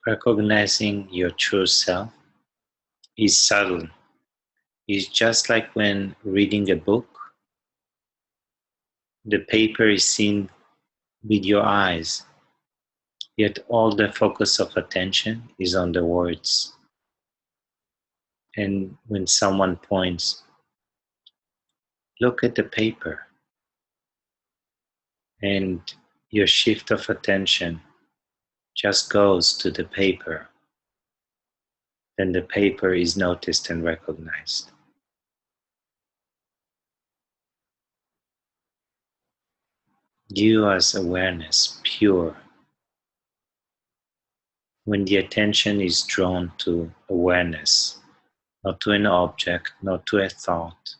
Recognizing your true self is subtle. It's just like when reading a book, the paper is seen with your eyes, yet all the focus of attention is on the words. And when someone points, look at the paper, and your shift of attention just goes to the paper, then the paper is noticed and recognized. You as awareness, pure, when the attention is drawn to awareness, not to an object, not to a thought,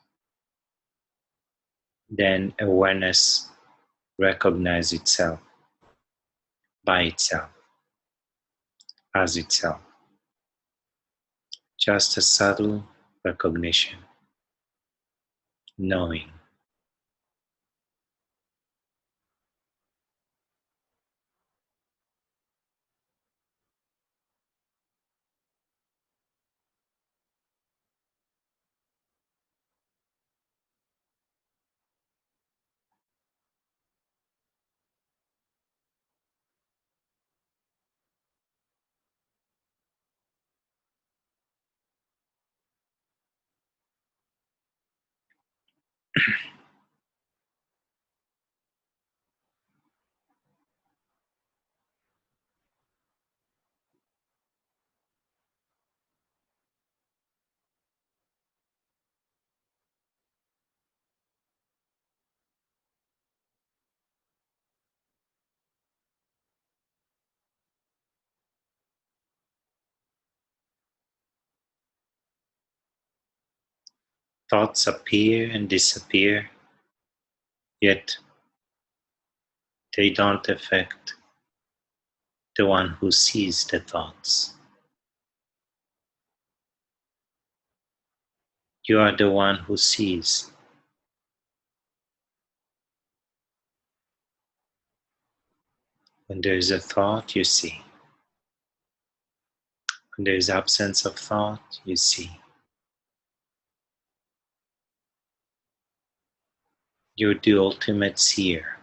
then awareness recognizes itself by itself, as itself. Just a subtle recognition, knowing. Thoughts appear and disappear, yet they don't affect the one who sees the thoughts. You are the one who sees. When there is a thought, you see. When there is absence of thought, you see. You're the ultimate seer.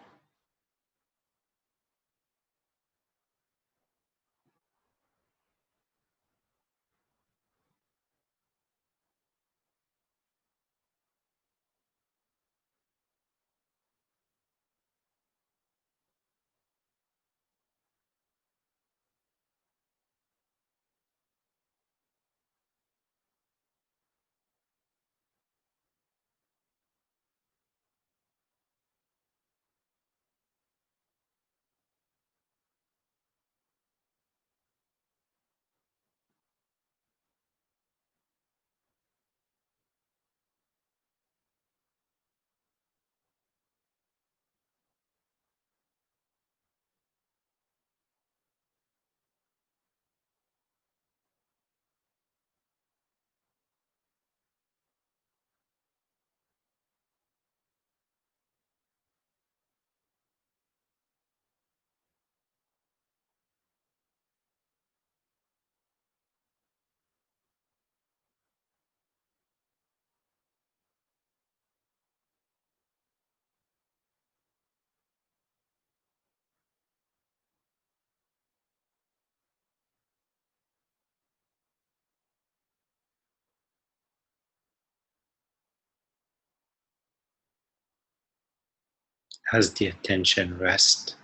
As the attention rests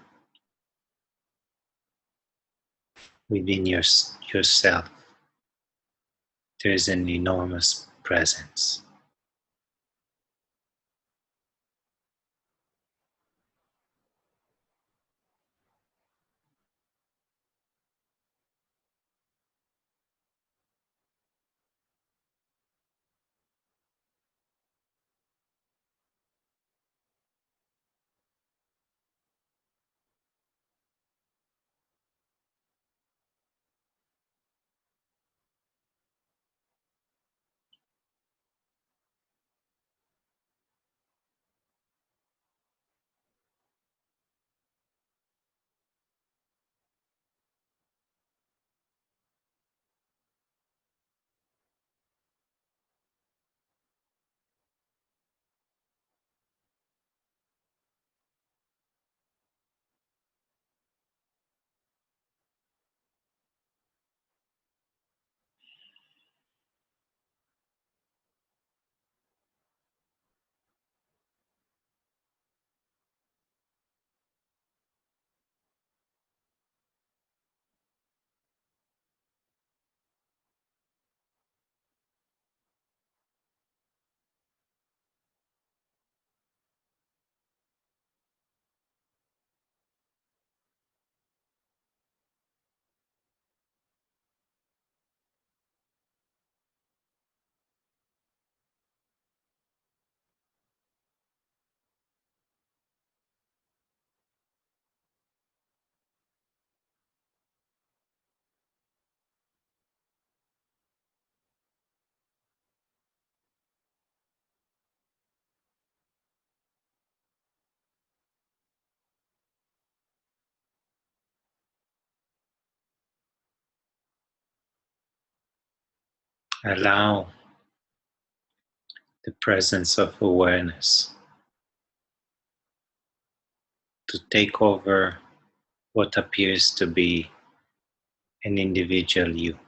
within yourself, there is an enormous presence. Allow the presence of awareness to take over what appears to be an individual you.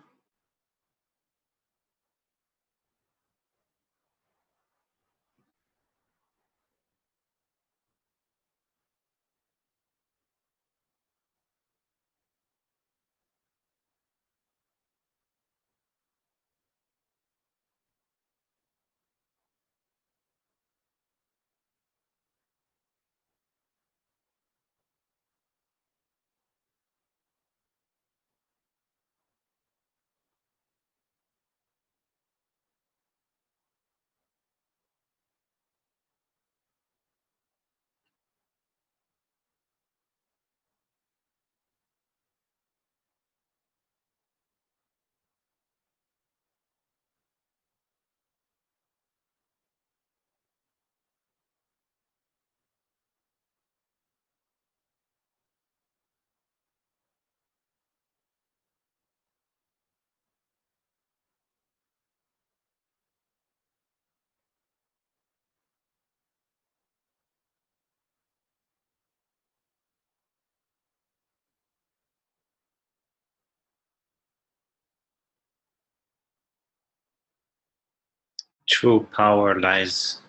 True power lies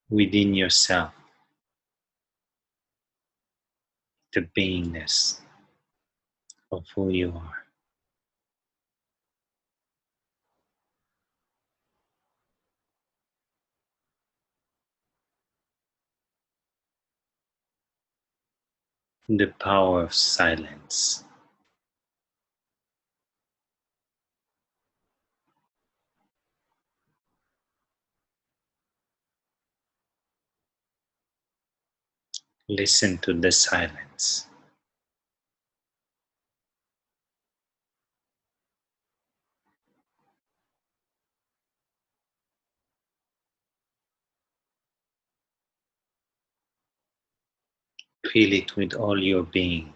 within yourself, the beingness of who you are. The power of silence. Listen to the silence. Feel it with all your being.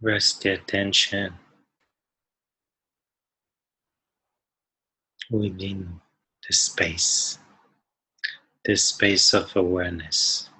Rest the attention within the the space of awareness.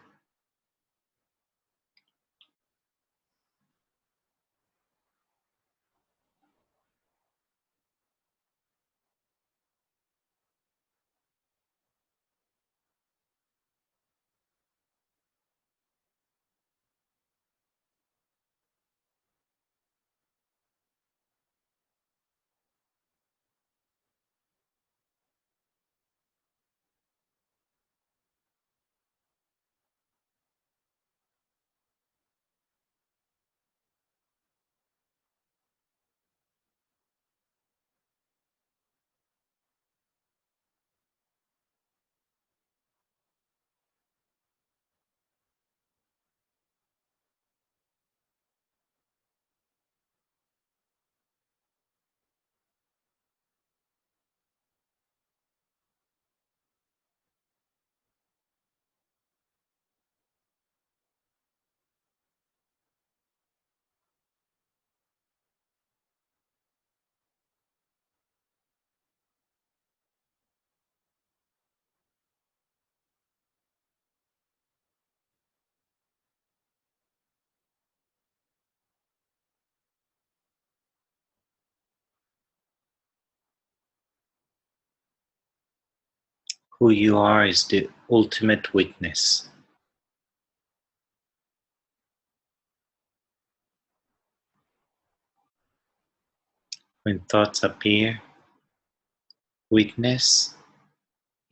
Who you are is the ultimate witness. When thoughts appear, witness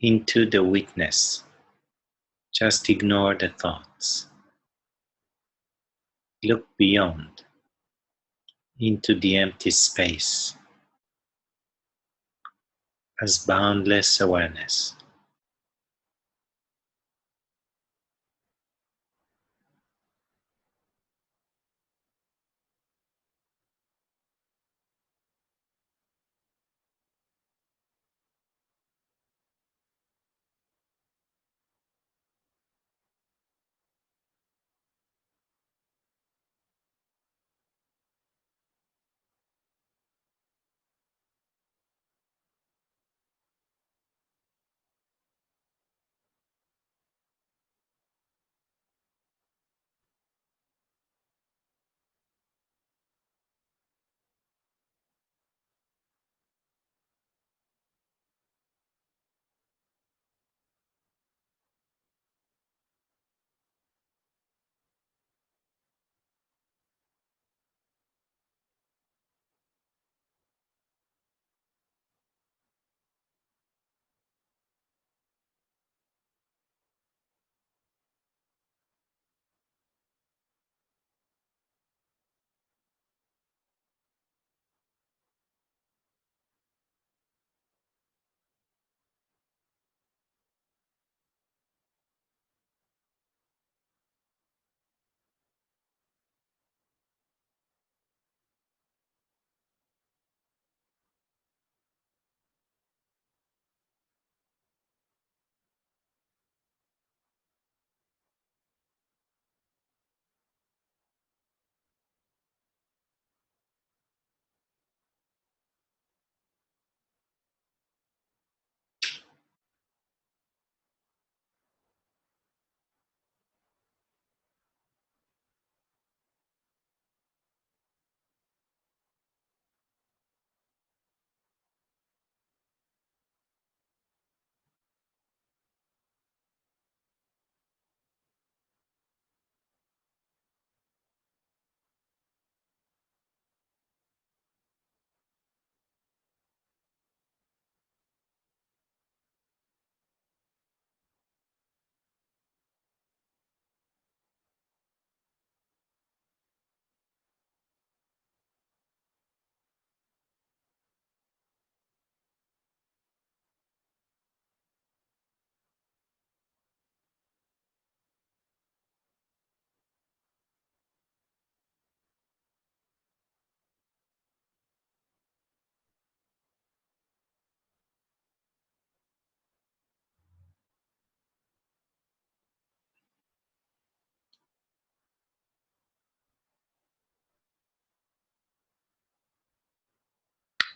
into the witness. Just ignore the thoughts. Look beyond, into the empty space, as boundless awareness.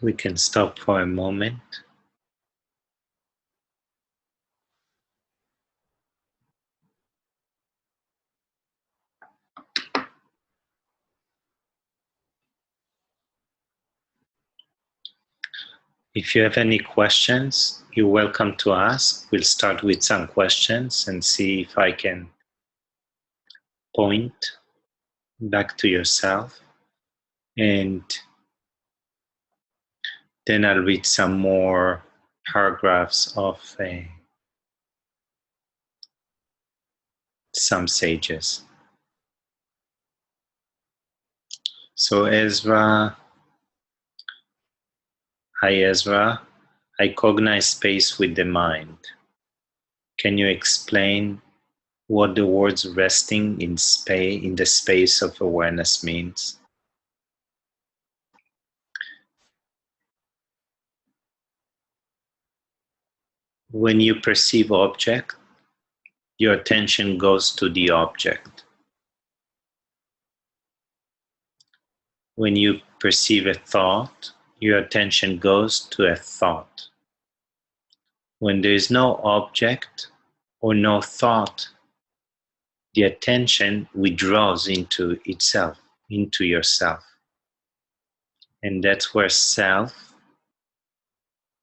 We can stop for a moment. If you have any questions, you're welcome to ask. We'll start with some questions and see if I can point back to yourself. And then I'll read some more paragraphs of some sages. So Ezra, hi Ezra, I cognize space with the mind. Can you explain what the words resting in the space of awareness means? When you perceive object, your attention goes to the object. When you perceive a thought, your attention goes to a thought. When there is no object or no thought, the attention withdraws into itself, into yourself. And that's where self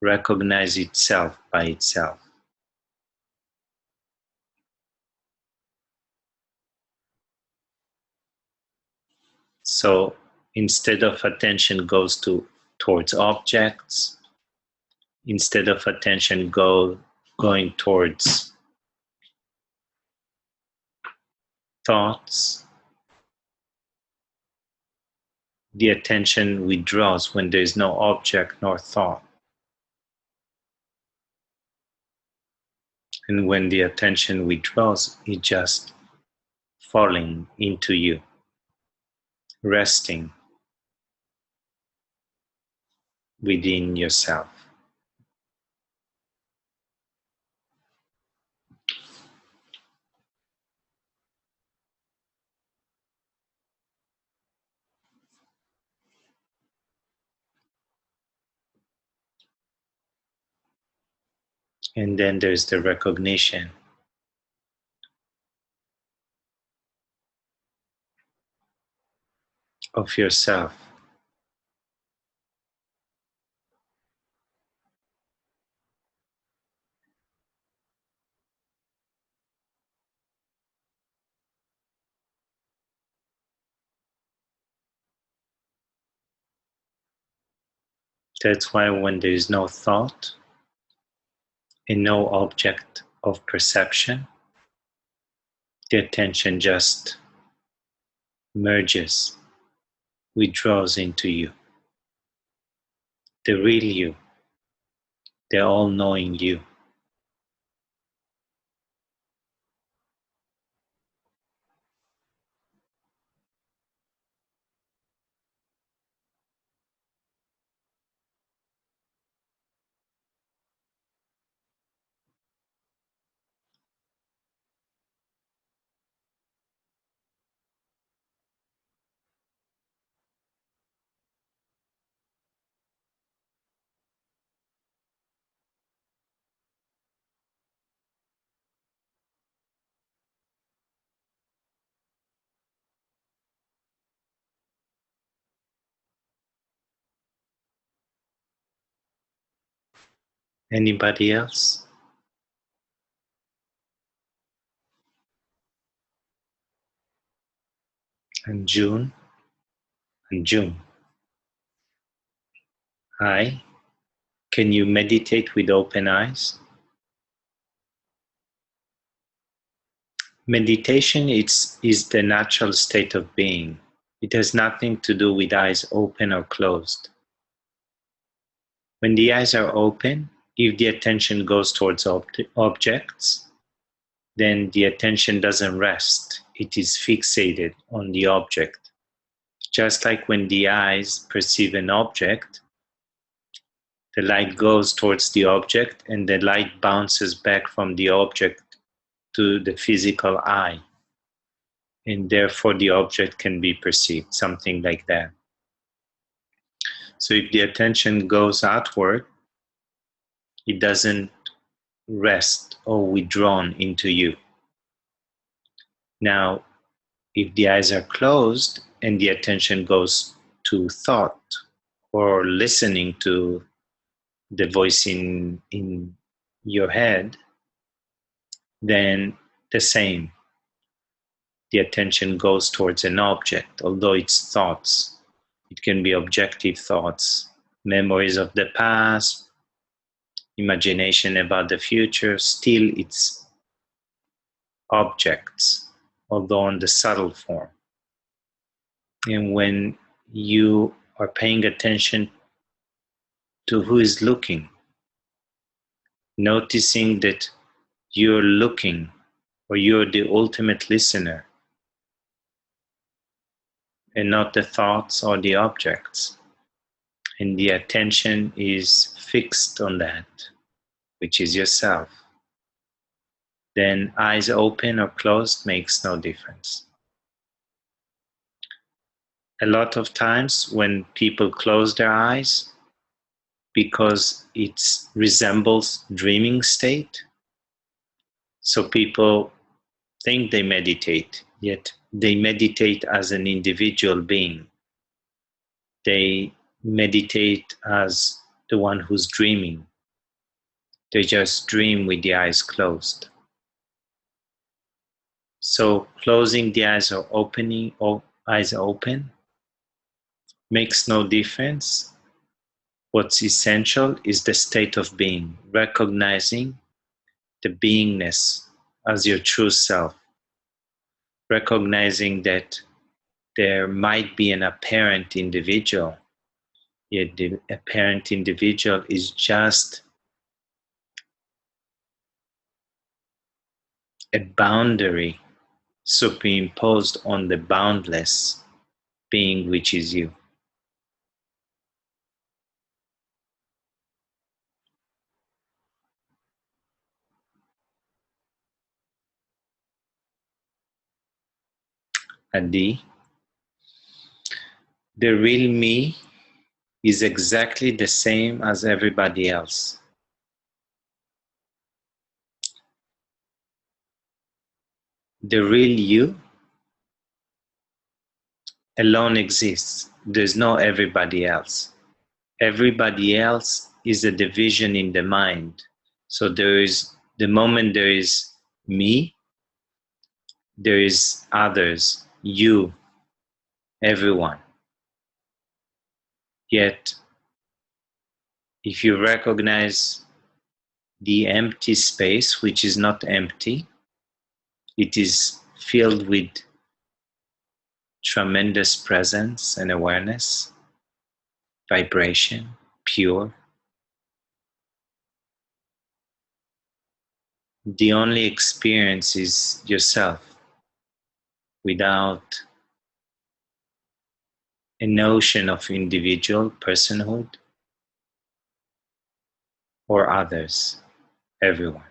recognizes itself by itself. So instead of attention goes towards objects, instead of attention going towards thoughts, the attention withdraws when there is no object nor thought. And when the attention withdraws, it just falling into you, resting within yourself. And then there's the recognition of yourself. That's why when there is no thought and no object of perception, the attention just merges, withdraws into you. The real you, the all-knowing you. Anybody else? And June? And June. Hi. Can you meditate with open eyes? Meditation is the natural state of being. It has nothing to do with eyes open or closed. When the eyes are open, if the attention goes towards objects, then the attention doesn't rest. It is fixated on the object. Just like when the eyes perceive an object, the light goes towards the object and the light bounces back from the object to the physical eye. And therefore the object can be perceived, something like that. So if the attention goes outward, it doesn't rest or withdrawn into you. Now, if the eyes are closed and the attention goes to thought or listening to the voice in your head, then the same. The attention goes towards an object, although it's thoughts. It can be objective thoughts, memories of the past, imagination about the future. Still, it's objects, although in the subtle form. And when you are paying attention to who is looking, noticing that you're looking or you're the ultimate listener and not the thoughts or the objects, and the attention is fixed on that, which is yourself, then eyes open or closed makes no difference. A lot of times when people close their eyes, because it resembles dreaming state, so people think they meditate, yet they meditate as an individual being. They meditate as the one who's dreaming. They just dream with the eyes closed. So closing the eyes or opening eyes open makes no difference. What's essential is the state of being, recognizing the beingness as your true self, recognizing that there might be an apparent individual, yet the apparent individual is just a boundary superimposed on the boundless being which is you. Adi, the real me is exactly the same as everybody else. The real you alone exists. There's no everybody else. Everybody else is a division in the mind. So there is, the moment there is me, there is others, you, everyone. Yet, if you recognize the empty space, which is not empty, it is filled with tremendous presence and awareness, vibration, pure. The only experience is yourself without a notion of individual personhood or others, everyone.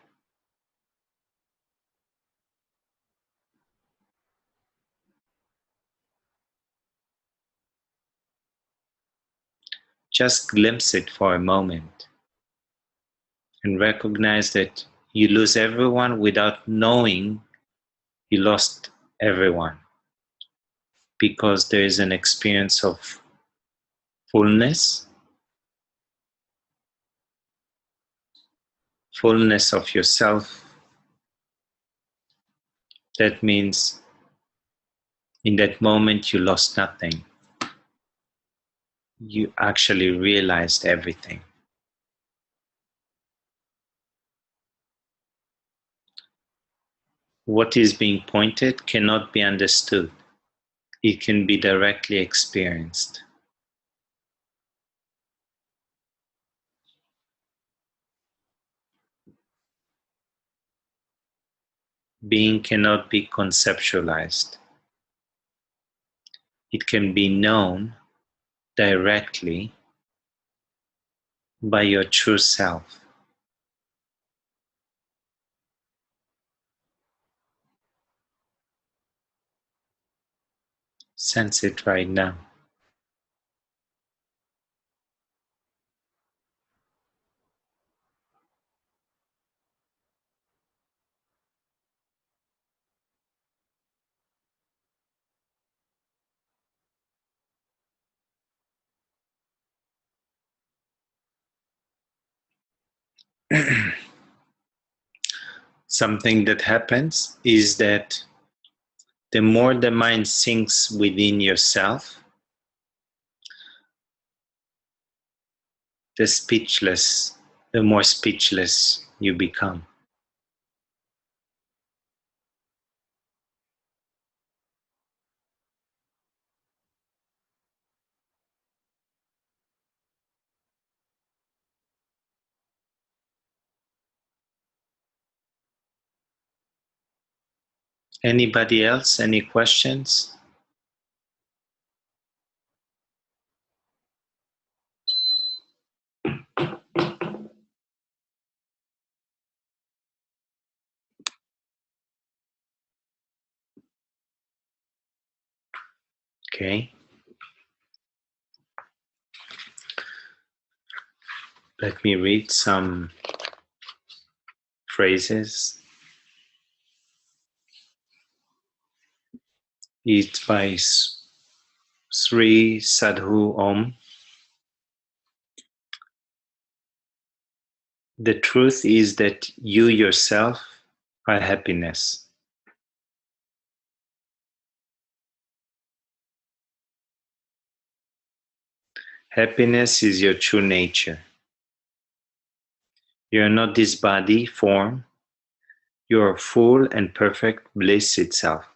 Just glimpse it for a moment and recognize that you lose everyone without knowing you lost everyone, because there is an experience of fullness, fullness of yourself. That means in that moment you lost nothing. You actually realized everything. What is being pointed cannot be understood. It can be directly experienced. Being cannot be conceptualized. It can be known directly by your true self. Sense it right now. Something that happens is that the more the mind sinks within yourself, the more speechless you become. Anybody else? Any questions? Okay. Let me read some phrases. It's by Sri Sadhu Om. The truth is that you yourself are happiness. Happiness is your true nature. You are not this body form. You are full and perfect bliss itself.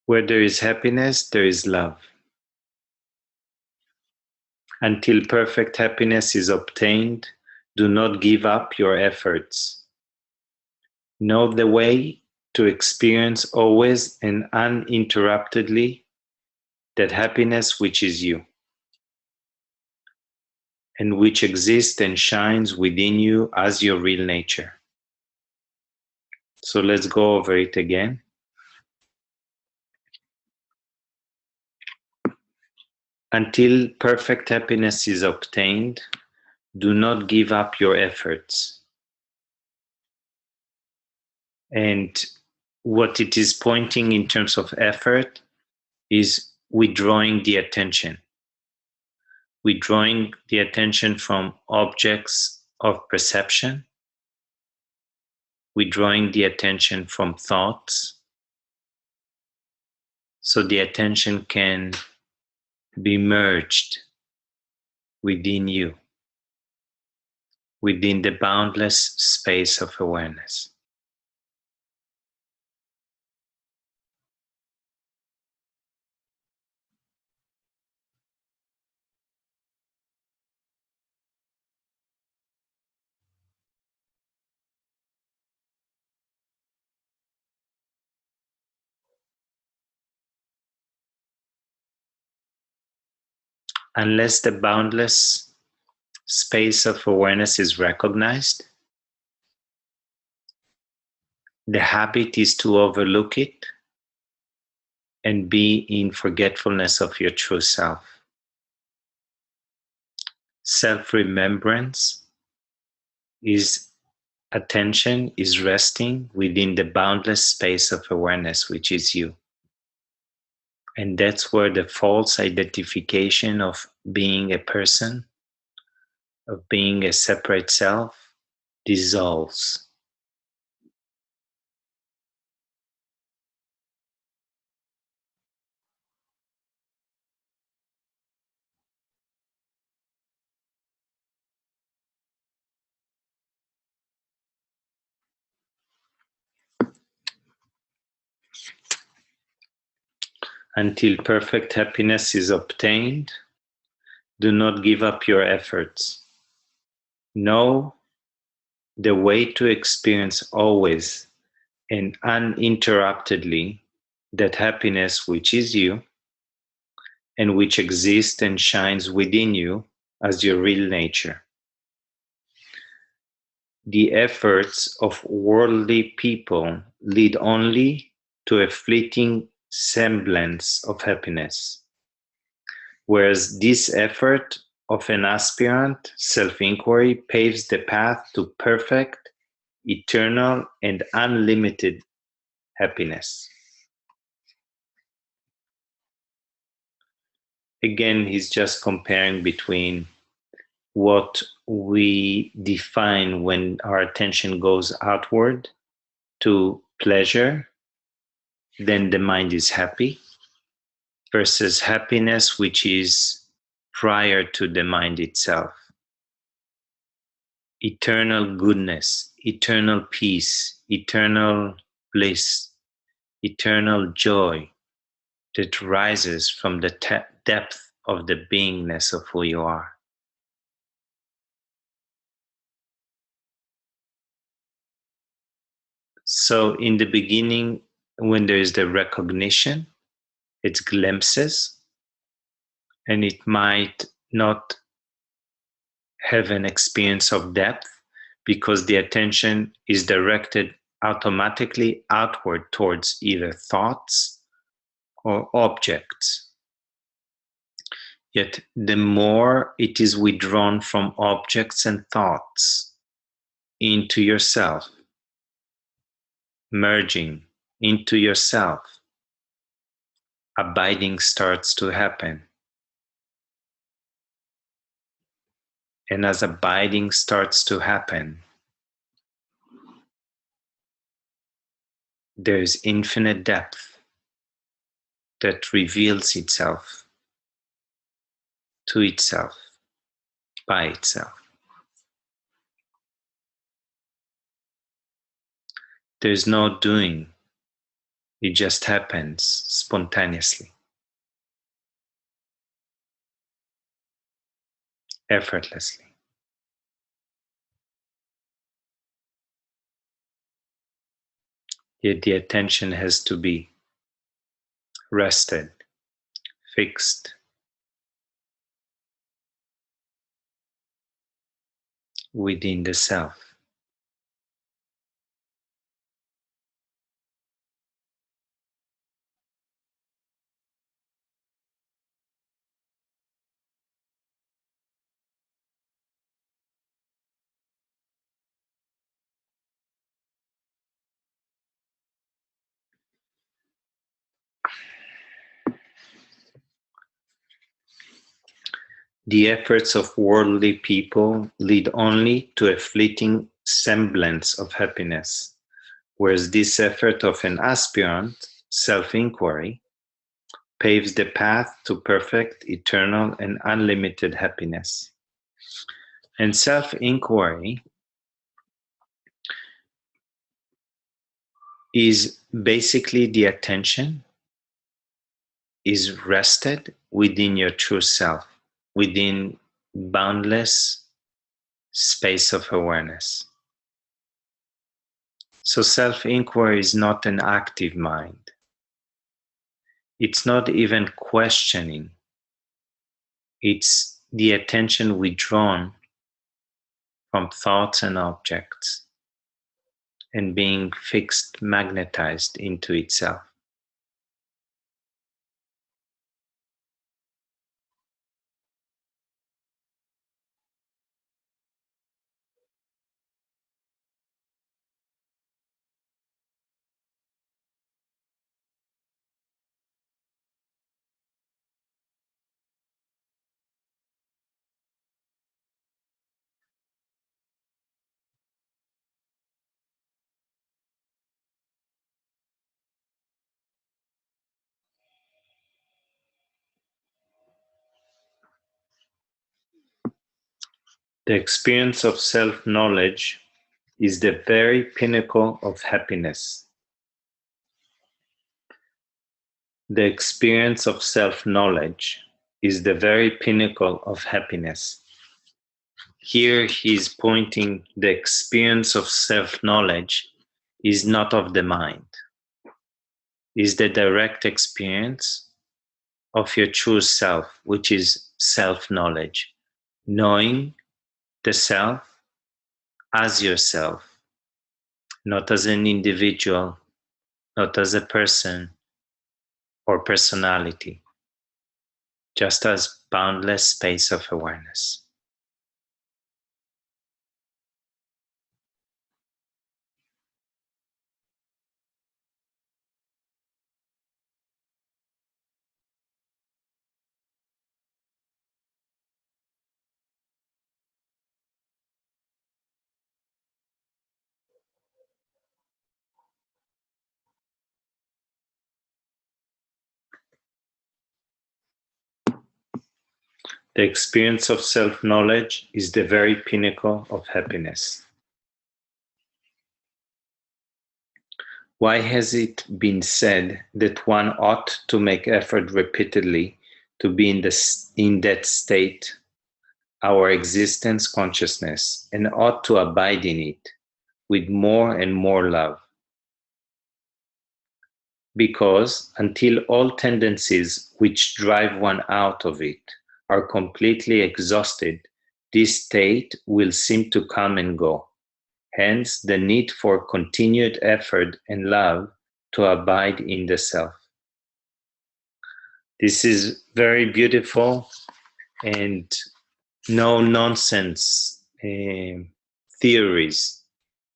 Where there is happiness, there is love. Until perfect happiness is obtained, do not give up your efforts. Know the way to experience always and uninterruptedly that happiness which is you, and which exists and shines within you as your real nature. So let's go over it again. Until perfect happiness is obtained, do not give up your efforts. And what it is pointing in terms of effort is withdrawing the attention. Withdrawing the attention from objects of perception, withdrawing the attention from thoughts, so the attention can be merged within you, within the boundless space of awareness. Unless the boundless space of awareness is recognized, the habit is to overlook it and be in forgetfulness of your true self. Self-remembrance is attention is resting within the boundless space of awareness, which is you. And that's where the false identification of being a person, of being a separate self, dissolves. Until perfect happiness is obtained, do not give up your efforts. Know the way to experience always and uninterruptedly that happiness which is you and which exists and shines within you as your real nature. The efforts of worldly people lead only to a fleeting semblance of happiness, whereas this effort of an aspirant self-inquiry paves the path to perfect, eternal, and unlimited happiness. Again, he's just comparing between what we define when our attention goes outward to pleasure, then the mind is happy, versus happiness, which is prior to the mind itself. Eternal goodness, eternal peace, eternal bliss, eternal joy that rises from the depth of the beingness of who you are. So in the beginning, when there is the recognition, it's glimpses, and it might not have an experience of depth because the attention is directed automatically outward towards either thoughts or objects. Yet the more it is withdrawn from objects and thoughts into yourself, merging into yourself, abiding starts to happen. And as abiding starts to happen, there is infinite depth that reveals itself to itself by itself. There's no doing, it just happens spontaneously, effortlessly. Yet the attention has to be rested, fixed within the self. The efforts of worldly people lead only to a fleeting semblance of happiness, whereas this effort of an aspirant, self-inquiry, paves the path to perfect, eternal, and unlimited happiness. And self-inquiry is basically the attention is rested within your true self, within boundless space of awareness. So self-inquiry is not an active mind. It's not even questioning. It's the attention withdrawn from thoughts and objects and being fixed, magnetized into itself. The experience of self-knowledge is the very pinnacle of happiness. The experience of self-knowledge is the very pinnacle of happiness. Here he is pointing the experience of self-knowledge is not of the mind, is the direct experience of your true self, which is self-knowledge, knowing the self as yourself, not as an individual, not as a person or personality, just as boundless space of awareness. The experience of self-knowledge is the very pinnacle of happiness. Why has it been said that one ought to make effort repeatedly to be in that state, our existence consciousness, and ought to abide in it with more and more love? Because until all tendencies which drive one out of it are completely exhausted, this state will seem to come and go. Hence, the need for continued effort and love to abide in the self. This is very beautiful and no nonsense theories.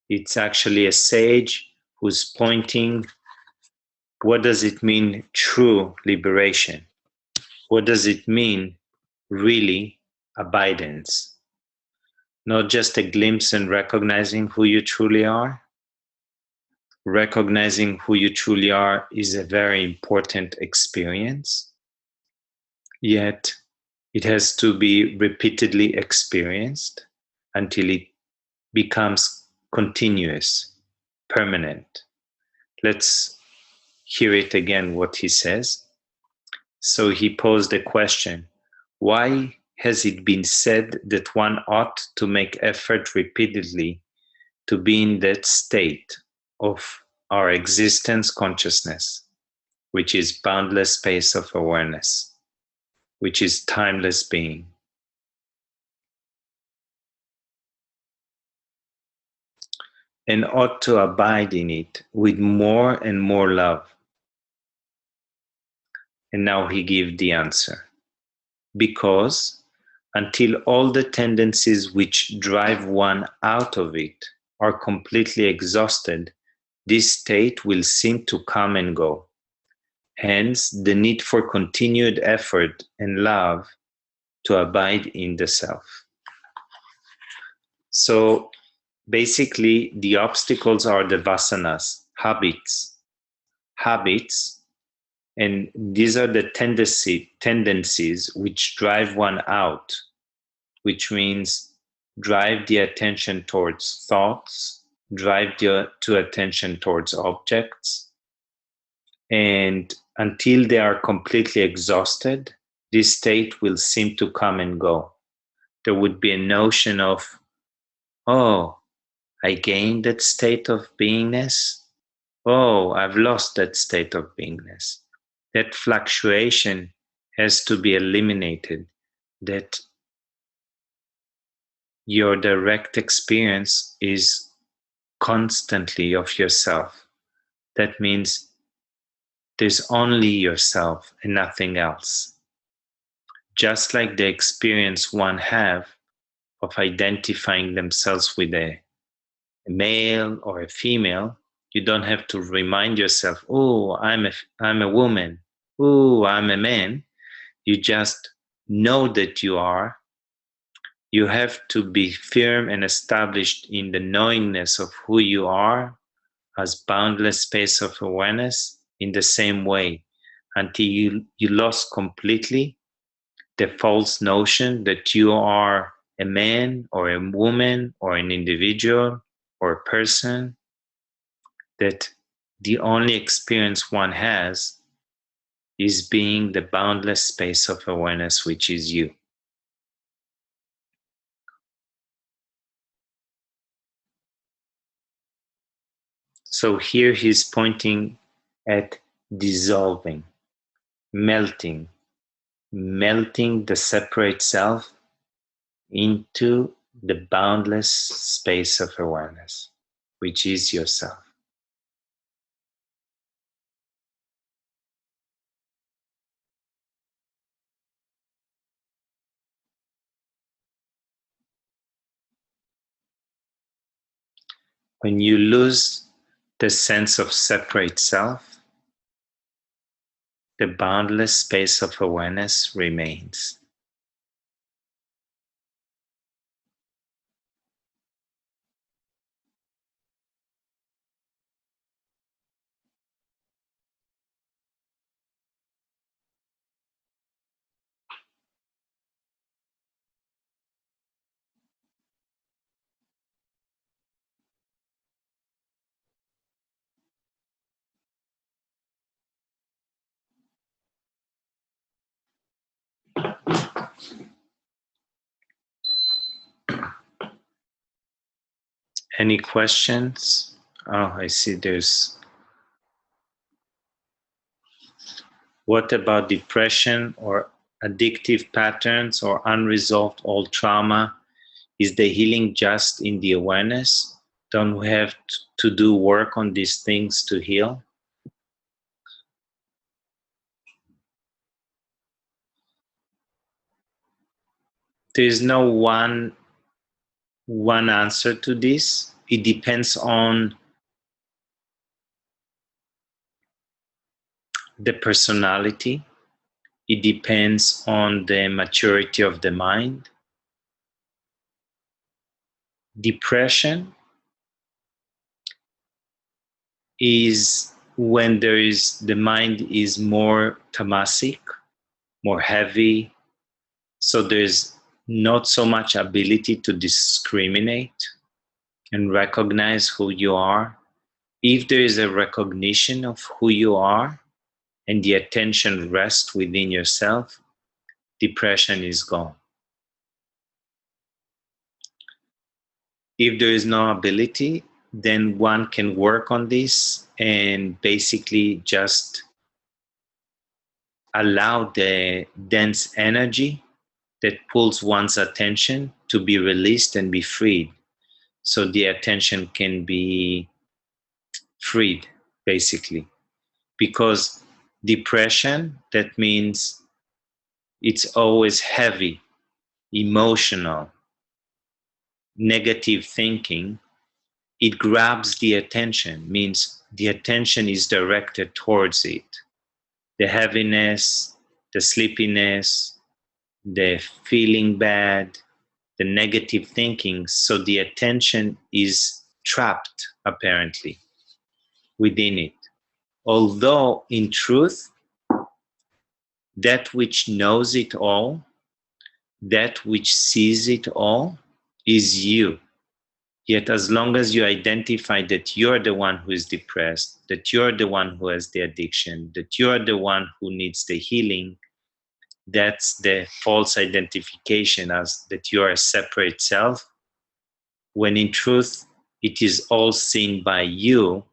It's actually a sage who's pointing what does it mean true liberation? What does it mean really abidance? Not just a glimpse and recognizing who you truly are, Recognizing who you truly are is a very important experience, yet it has to be repeatedly experienced until it becomes continuous, permanent. Let's hear it again, what he says. So he posed a question: why has it been said that one ought to make effort repeatedly to be in that state of our existence consciousness, which is boundless space of awareness, which is timeless being? And ought to abide in it with more and more love. And now he gives the answer. Because until all the tendencies which drive one out of it are completely exhausted, this state will seem to come and go. Hence, the need for continued effort and love to abide in the self. So basically, the obstacles are the vasanas, habits. Habits, and these are the tendencies which drive one out, which means drive the attention towards thoughts, drive to attention towards objects, and until they are completely exhausted, this state will seem to come and go. There would be a notion of, oh, I gained that state of beingness. Oh, I've lost that state of beingness. That fluctuation has to be eliminated. That your direct experience is constantly of yourself. That means there's only yourself and nothing else. Just like the experience one have of identifying themselves with a male or a female, you don't have to remind yourself, oh, I'm a woman, oh, I'm a man. You just know that you are. You have to be firm and established in the knowingness of who you are as boundless space of awareness in the same way until you lost completely the false notion that you are a man or a woman or an individual or a person, that the only experience one has is being the boundless space of awareness, which is you. So here he's pointing at dissolving, melting, melting the separate self into the boundless space of awareness, which is yourself. When you lose the sense of separate self, the boundless space of awareness remains. Any questions? Oh, I see there's. What about depression or addictive patterns or unresolved old trauma? Is the healing just in the awareness? Don't we have to do work on these things to heal? There is no one answer to this. It depends on the personality. It depends on the maturity of the mind. Depression is when the mind is more tamasic, more heavy, so there's not so much ability to discriminate and recognize who you are. If there is a recognition of who you are and the attention rests within yourself, depression is gone. If there is no ability, then one can work on this and basically just allow the dense energy that pulls one's attention to be released and be freed. So the attention can be freed, basically. Because depression, that means it's always heavy, emotional, negative thinking. It grabs the attention, means the attention is directed towards it. The heaviness, the sleepiness, the feeling bad, the negative thinking. So the attention is trapped, apparently, within it. Although, in truth, that which knows it all, that which sees it all, is you. Yet, as long as you identify that you're the one who is depressed, that you're the one who has the addiction, that you're the one who needs the healing, that's the false identification as that you are a separate self, when in truth, it is all seen by you,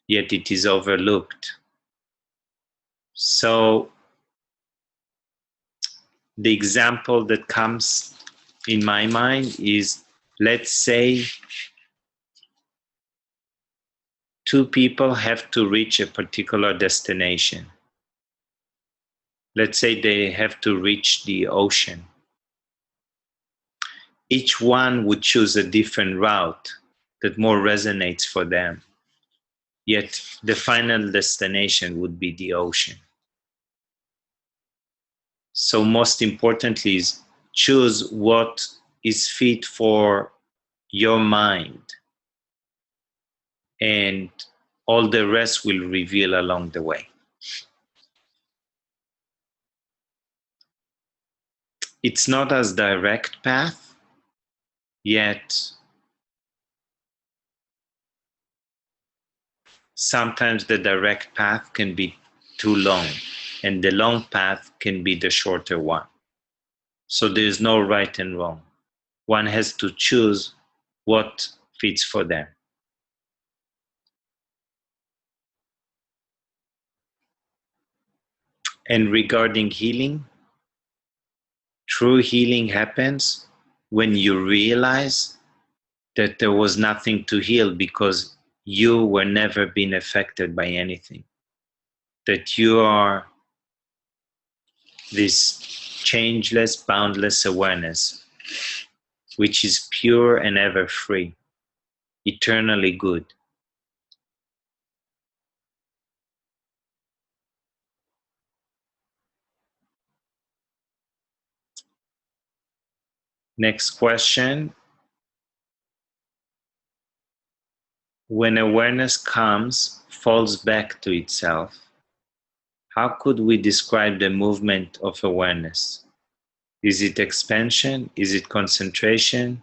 yet it is overlooked. So, the example that comes in my mind is, let's say two people have to reach a particular destination. Let's say they have to reach the ocean. Each one would choose a different route that more resonates for them. Yet the final destination would be the ocean. So most importantly is choose what is fit for your mind, and all the rest will reveal along the way. It's not as direct path, yet sometimes the direct path can be too long, and the long path can be the shorter one. So there is no right and wrong. One has to choose what fits for them. And regarding healing, true healing happens when you realize that there was nothing to heal because you were never been affected by anything. That you are this changeless, boundless awareness, which is pure and ever free, eternally good. Next question. When awareness falls back to itself, how could we describe the movement of awareness? Is it expansion? Is it concentration?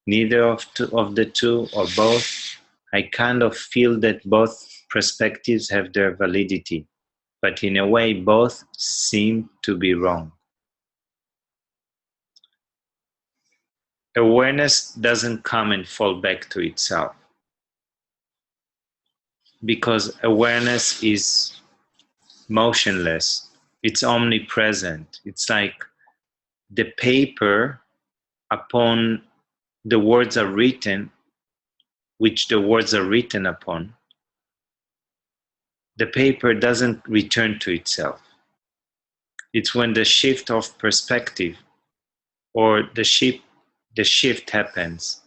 Neither of the two, or both? I kind of feel that both perspectives have their validity, but in a way, both seem to be wrong. Awareness doesn't come and fall back to itself, because awareness is motionless. It's omnipresent. It's like the paper upon the words are written, which the words are written upon. The paper doesn't return to itself. It's when the shift of perspective or the shift happens,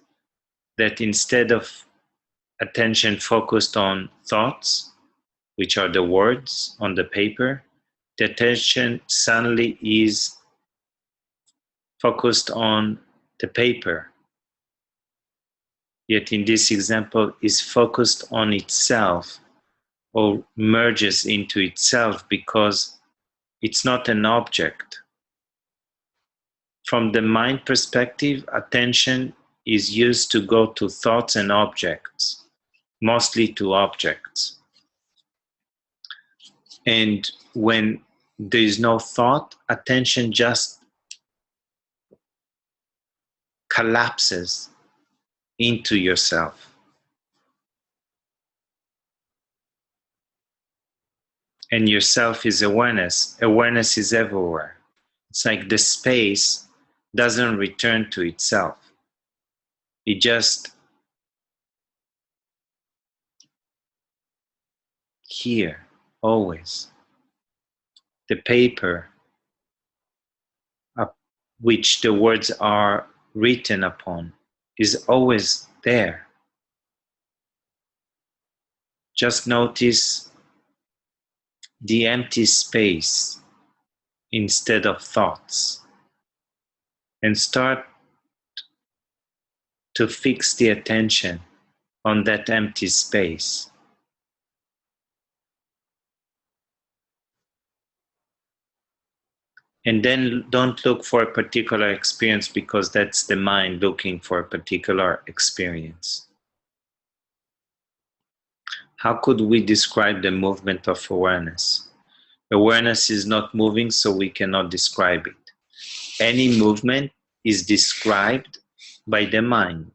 that instead of attention focused on thoughts, which are the words on the paper, the attention suddenly is focused on the paper. yet in this example is focused on itself or merges into itself because it's not an object. From the mind perspective, attention is used to go to thoughts and objects, mostly to objects. And when there is no thought, attention just collapses into yourself. And yourself is awareness. Awareness is everywhere. It's like the space doesn't return to itself. It just here, always. The paper which the words are written upon is always there. Just notice the empty space instead of thoughts and start to fix the attention on that empty space. And then don't look for a particular experience because that's the mind looking for a particular experience. How could we describe the movement of awareness? Awareness is not moving, so we cannot describe it. Any movement is described by the mind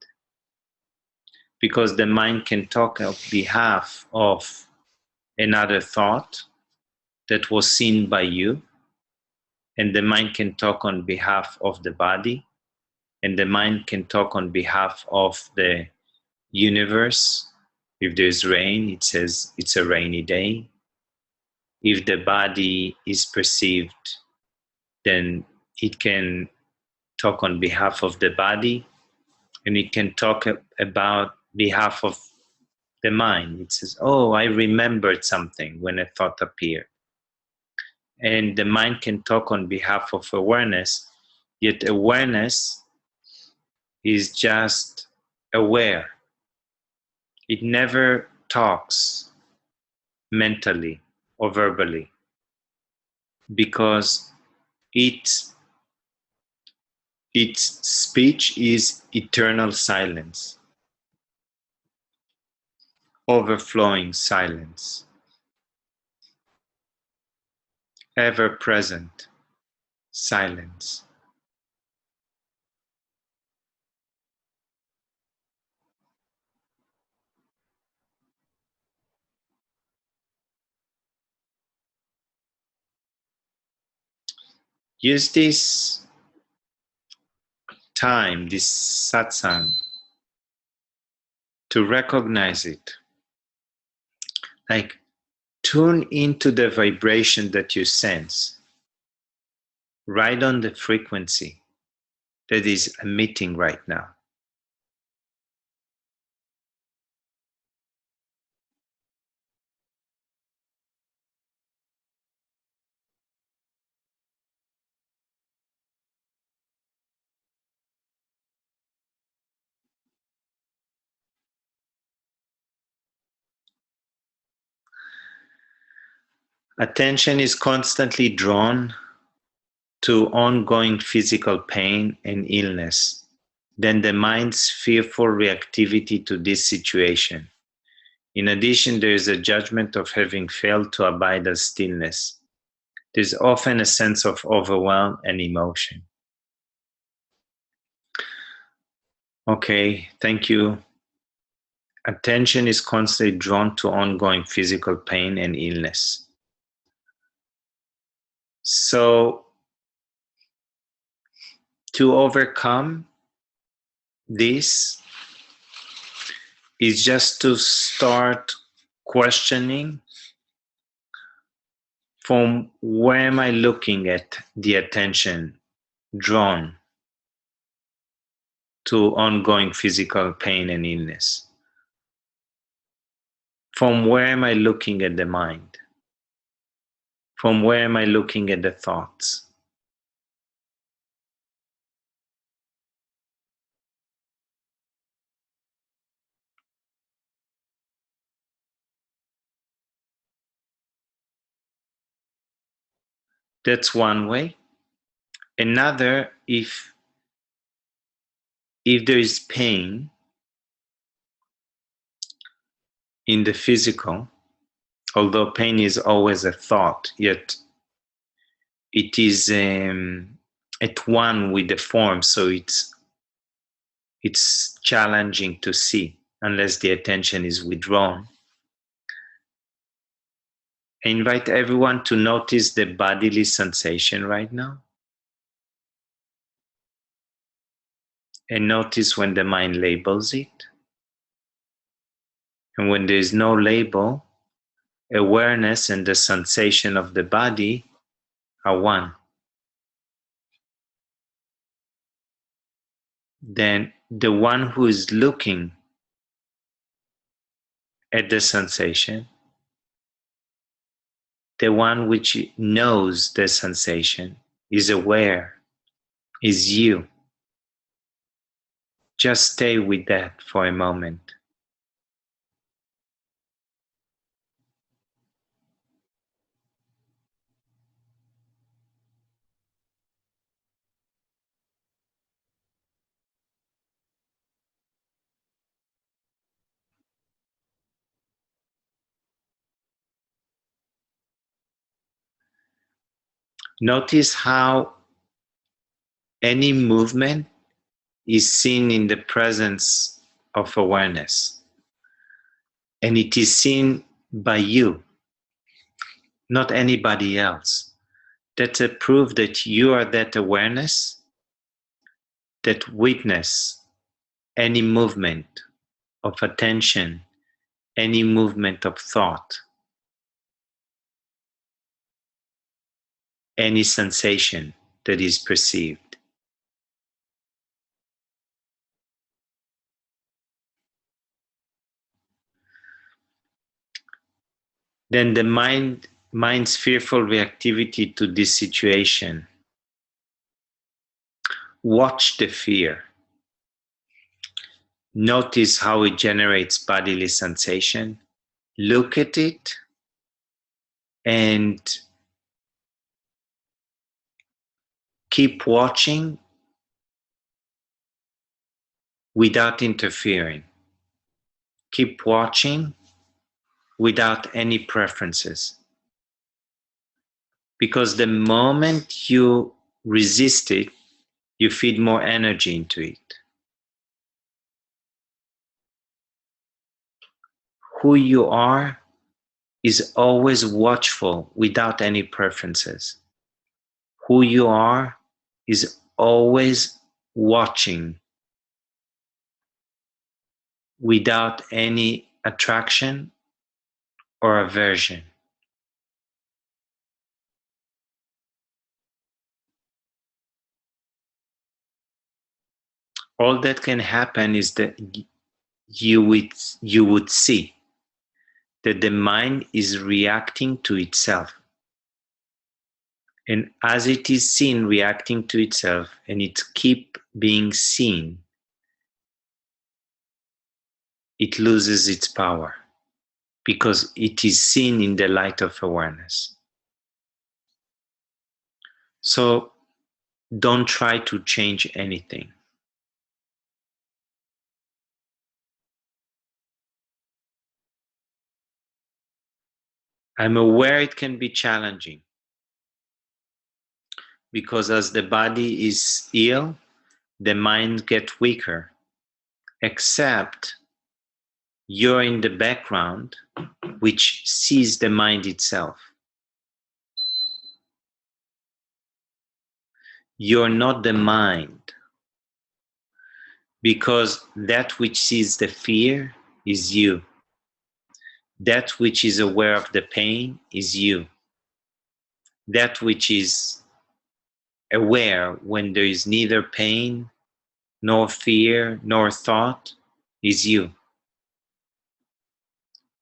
because the mind can talk on behalf of another thought that was seen by you, and the mind can talk on behalf of the body, and the mind can talk on behalf of the universe. If there's rain, it says it's a rainy day. If the body is perceived, then it can talk on behalf of the body, and it can talk about behalf of the mind. It says, oh, I remembered something when a thought appeared. And the mind can talk on behalf of awareness, yet awareness is just aware. It never talks mentally or verbally because its speech is eternal silence, overflowing silence, ever-present silence. Use this time, this satsang, to recognize it. Like, tune into the vibration that you sense. Right on the frequency that is emitting right now. Attention is constantly drawn to ongoing physical pain and illness, then the mind's fearful reactivity to this situation. In addition, there is a judgment of having failed to abide as stillness. There's often a sense of overwhelm and emotion. Okay, thank you. Attention is constantly drawn to ongoing physical pain and illness. So, to overcome this is just to start questioning from where am I looking at the attention drawn to ongoing physical pain and illness? From where am I looking at the mind? From where am I looking at the thoughts? That's one way. Another, if there is pain in the physical, although pain is always a thought, yet it is at one with the form, so it's challenging to see unless the attention is withdrawn. I invite everyone to notice the bodily sensation right now, and notice when the mind labels it. And when there is no label, awareness and the sensation of the body are one. Then the one who is looking at the sensation, the one which knows the sensation, is aware, is you. Just stay with that for a moment. Notice how any movement is seen in the presence of awareness. And it is seen by you, not anybody else. That's a proof that you are that awareness that witness any movement of attention, any movement of thought, any sensation that is perceived. Then the mind's fearful reactivity to this situation. Watch the fear. Notice how it generates bodily sensation. Look at it and keep watching without interfering. Keep watching without any preferences. Because the moment you resist it, you feed more energy into it. Who you are is always watchful without any preferences. Who you are is always watching without any attraction or aversion. All that can happen is that you would see that the mind is reacting to itself. And as it is seen reacting to itself and it keep being seen, it loses its power because it is seen in the light of awareness. So don't try to change anything. I'm aware it can be challenging because as the body is ill, the mind gets weaker, except you're in the background, which sees the mind itself. You're not the mind, because that which sees the fear is you. That which is aware of the pain is you. That which is aware when there is neither pain, nor fear, nor thought is you.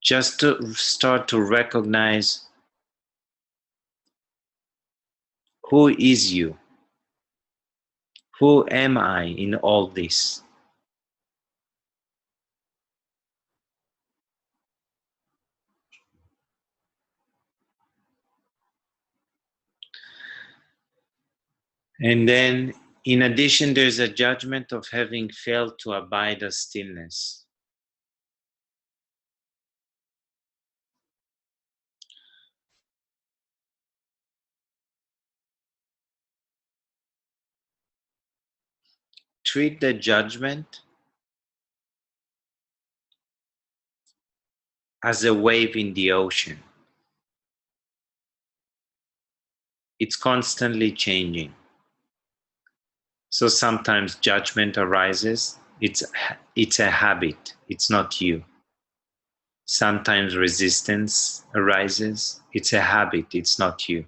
Just to start to recognize who is you? Who am I in all this? And then, in addition, there's a judgment of having failed to abide as stillness. Treat the judgment as a wave in the ocean. It's constantly changing. So sometimes judgment arises. It's a habit. It's not you. Sometimes resistance arises. It's a habit. It's not you.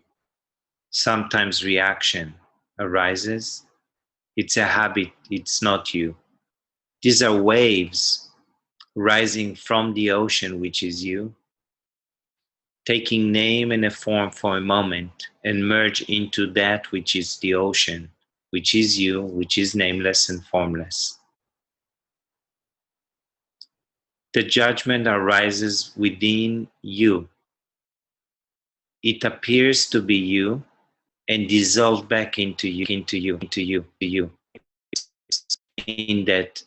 Sometimes reaction arises. It's a habit. It's not you. These are waves rising from the ocean, which is you, taking name and a form for a moment and merge into that which is the ocean, which is you, which is nameless and formless. The judgment arises within you. It appears to be you and dissolves back into you, in that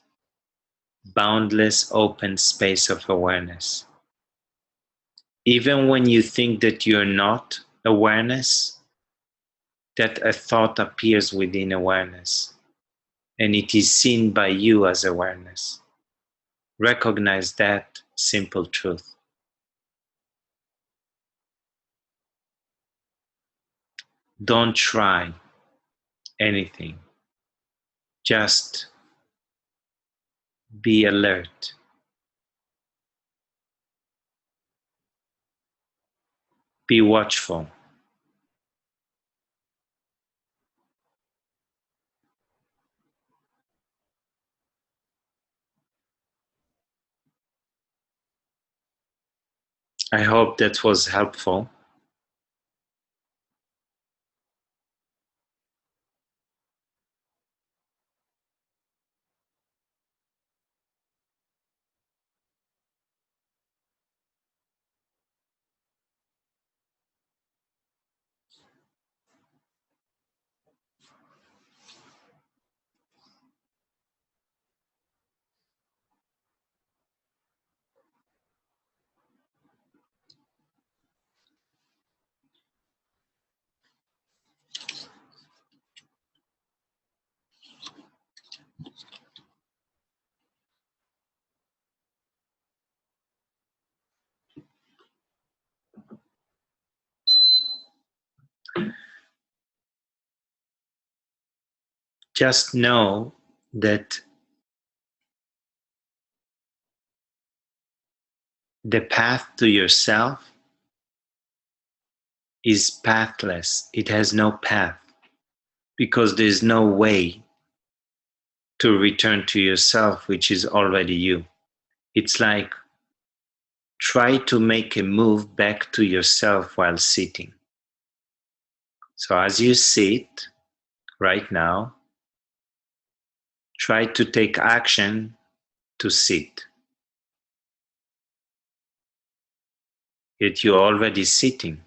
boundless open space of awareness. Even when you think that you're not awareness, that a thought appears within awareness, and it is seen by you as awareness. Recognize that simple truth. Don't try anything. Just be alert. Be watchful. I hope that was helpful. Just know that the path to yourself is pathless. It has no path because there's no way to return to yourself, which is already you. It's like try to make a move back to yourself while sitting. So as you sit right now, try to take action to sit. Yet you're already sitting.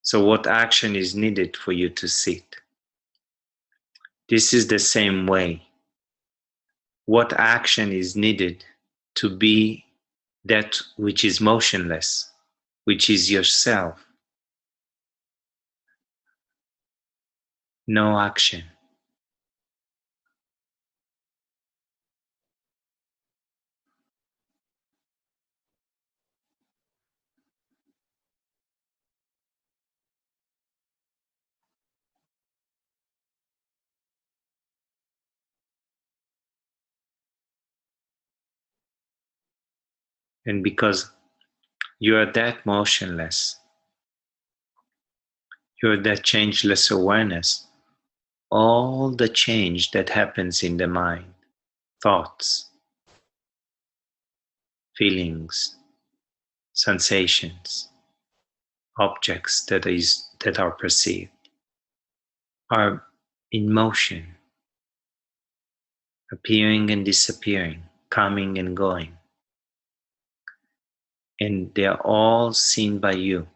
So what action is needed for you to sit? This is the same way. What action is needed to be that which is motionless, which is yourself? No action. And because you are that motionless, you're that changeless awareness, all the change that happens in the mind, thoughts, feelings, sensations, objects that are perceived, are in motion, appearing and disappearing, coming and going. And they are all seen by you.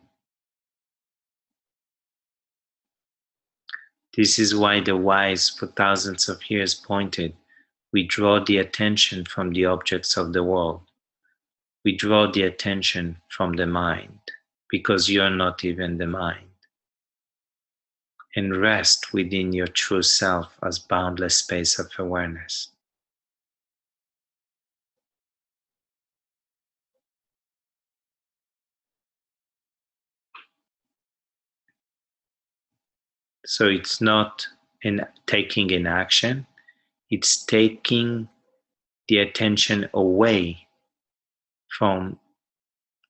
This is why the wise for thousands of years pointed, we draw the attention from the objects of the world. We draw the attention from the mind, because you're not even the mind. And rest within your true self as boundless space of awareness. So it's not taking an action, it's taking the attention away from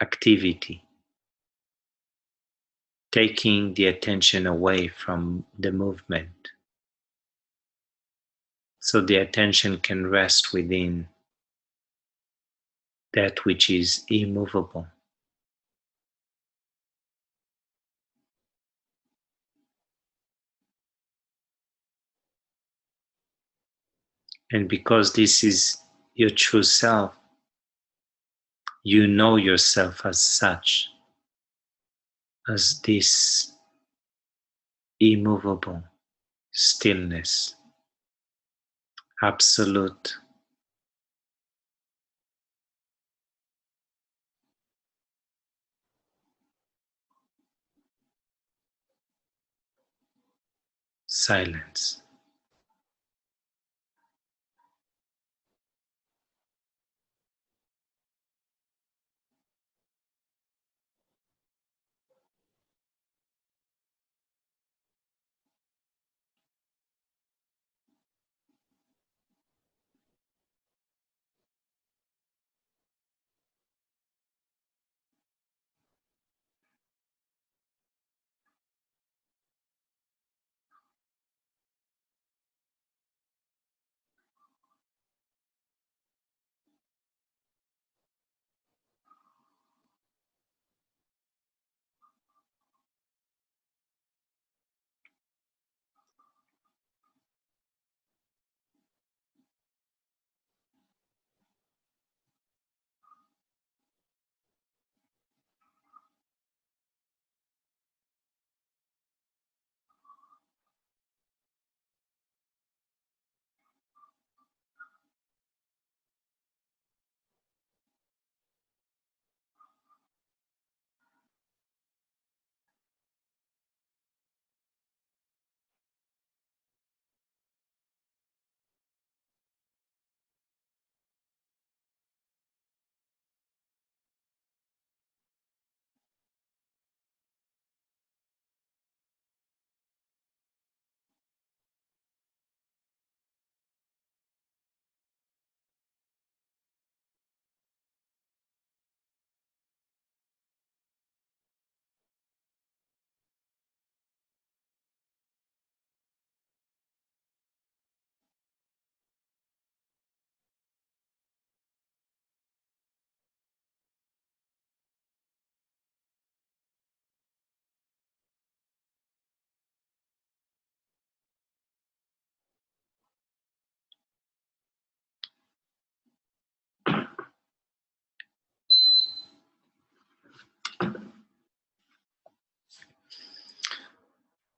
activity, taking the attention away from the movement. So the attention can rest within that which is immovable. And because this is your true self, you know yourself as such, as this immovable stillness, absolute silence.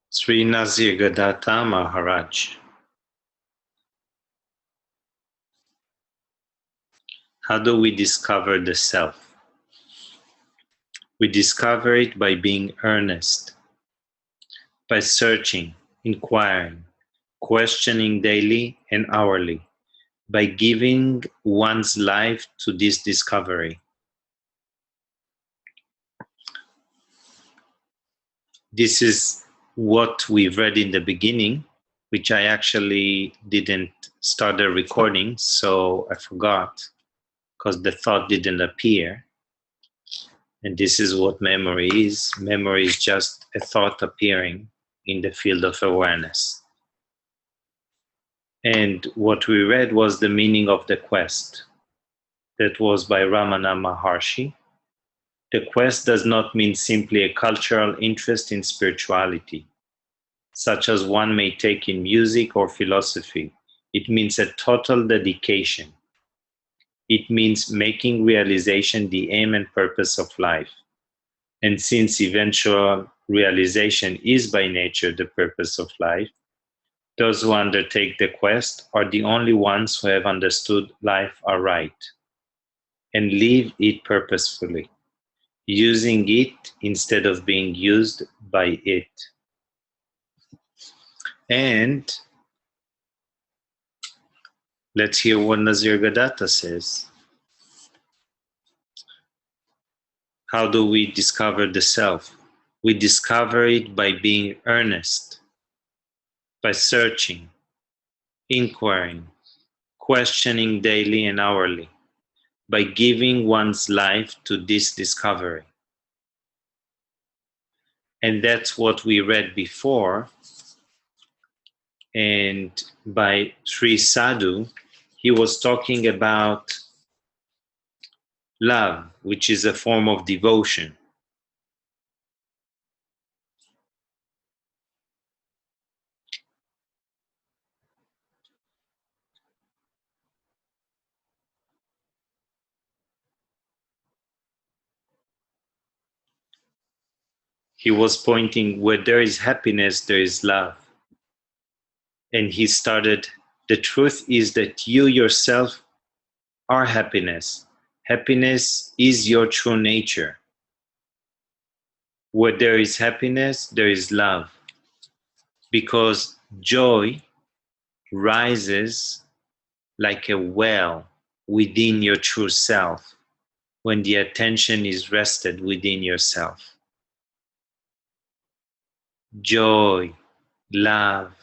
Sri Nasirgadatta Maharaj. How do we discover the self? We discover it by being earnest, by searching, inquiring, questioning daily and hourly, by giving one's life to this discovery. This is what we read in the beginning, which I actually didn't start the recording, so I forgot because the thought didn't appear. And this is what memory is. Memory is just a thought appearing in the field of awareness. And what we read was the meaning of the quest. That was by Ramana Maharshi. The quest does not mean simply a cultural interest in spirituality, such as one may take in music or philosophy. It means a total dedication. It means making realization the aim and purpose of life. And since eventual realization is by nature the purpose of life, those who undertake the quest are the only ones who have understood life aright and live it purposefully, using it instead of being used by it. And let's hear what Nisargadatta says. How do we discover the self? We discover it by being earnest, by searching, inquiring, questioning daily and hourly, by giving one's life to this discovery. And that's what we read before. And by Sri Sadhu, he was talking about love, which is a form of devotion. He was pointing where there is happiness, there is love. And he started, the truth is that you yourself are happiness. Happiness is your true nature. Where there is happiness, there is love. Because joy rises like a well within your true self when the attention is rested within yourself. Joy, love,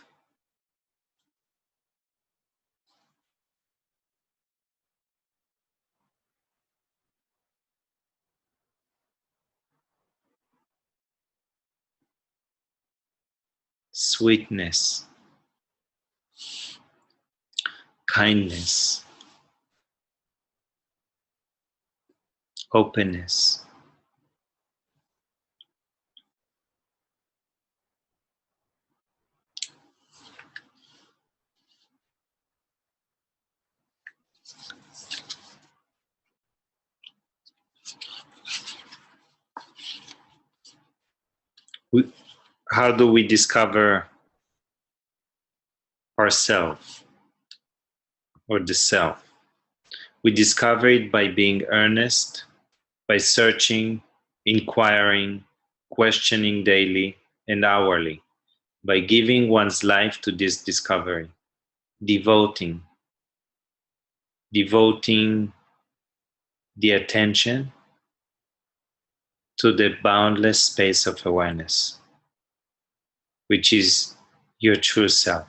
sweetness, kindness, openness. How do we discover ourself or the self? We discover it by being earnest, by searching, inquiring, questioning daily and hourly, by giving one's life to this discovery, devoting the attention to the boundless space of awareness, which is your true self.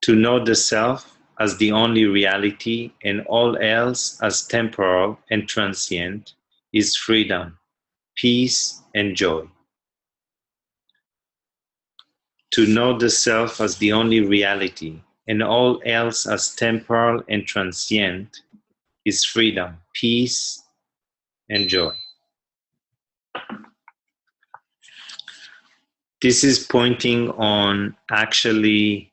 To know the self as the only reality and all else as temporal and transient is freedom, peace, and joy. To know the self as the only reality and all else as temporal and transient is freedom, peace, and joy. This is pointing on actually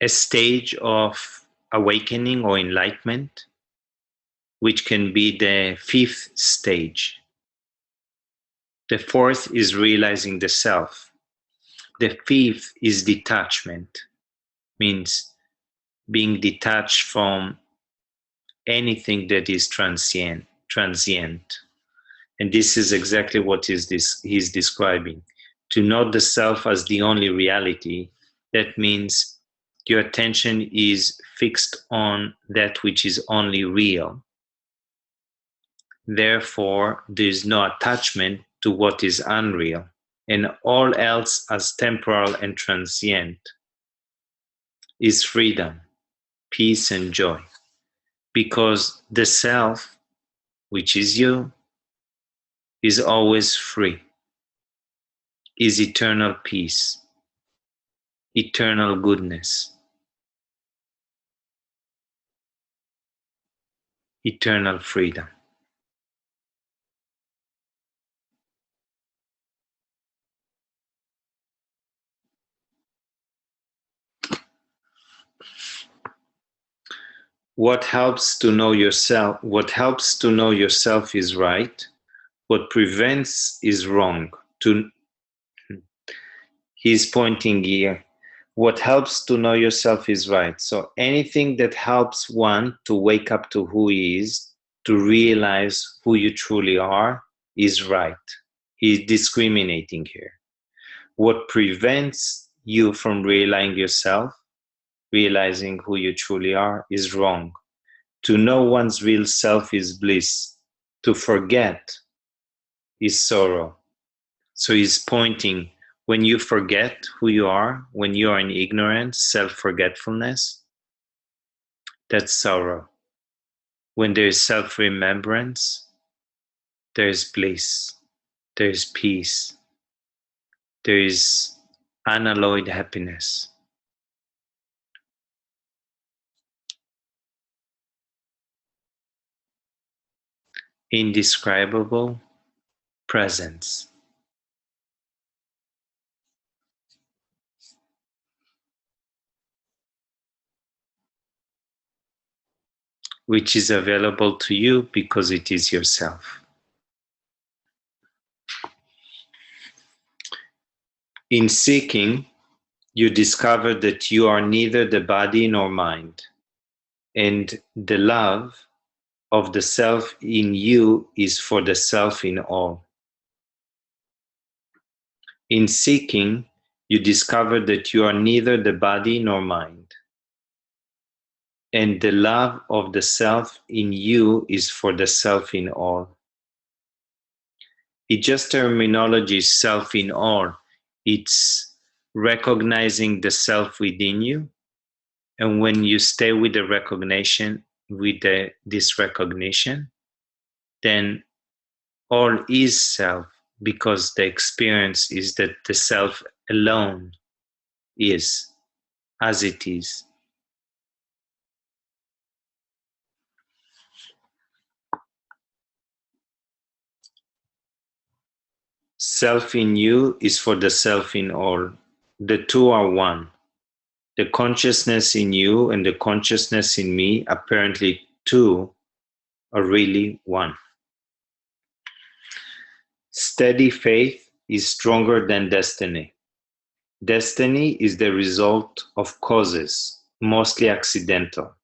a stage of awakening or enlightenment, which can be the fifth stage. The fourth is realizing the self. The fifth is detachment, means being detached from anything that is transient. And this is exactly what he's describing. To know the self as the only reality, that means your attention is fixed on that which is only real. Therefore, there is no attachment to what is unreal, and all else as temporal and transient is freedom, peace, and joy. Because the self, which is you, is always free, is eternal peace, eternal goodness, eternal freedom. What helps to know yourself is right. What prevents is wrong. To He's pointing here. What helps to know yourself is right. So anything that helps one to wake up to who he is, to realize who you truly are, is right. He's discriminating here. What prevents you from realizing who you truly are, is wrong. To know one's real self is bliss. To forget is sorrow. So he's pointing, when you forget who you are, when you are in ignorance, self-forgetfulness, that's sorrow. When there is self-remembrance, there is bliss, there is peace, there is unalloyed happiness. Indescribable presence. Which is available to you because it is yourself. In seeking, you discover that you are neither the body nor mind, and the love of the self in you is for the self in all. In seeking, you discover that you are neither the body nor mind, and the love of the self in you is for the self in all. It just terminology is self in all. It's recognizing the self within you. And when you stay with the recognition, this recognition, then all is self, because the experience is that the self alone is as it is. Self in you is for the self in all. The two are one. The consciousness in you and the consciousness in me, apparently two, are really one. Steady faith is stronger than destiny. Destiny is the result of causes, mostly accidental,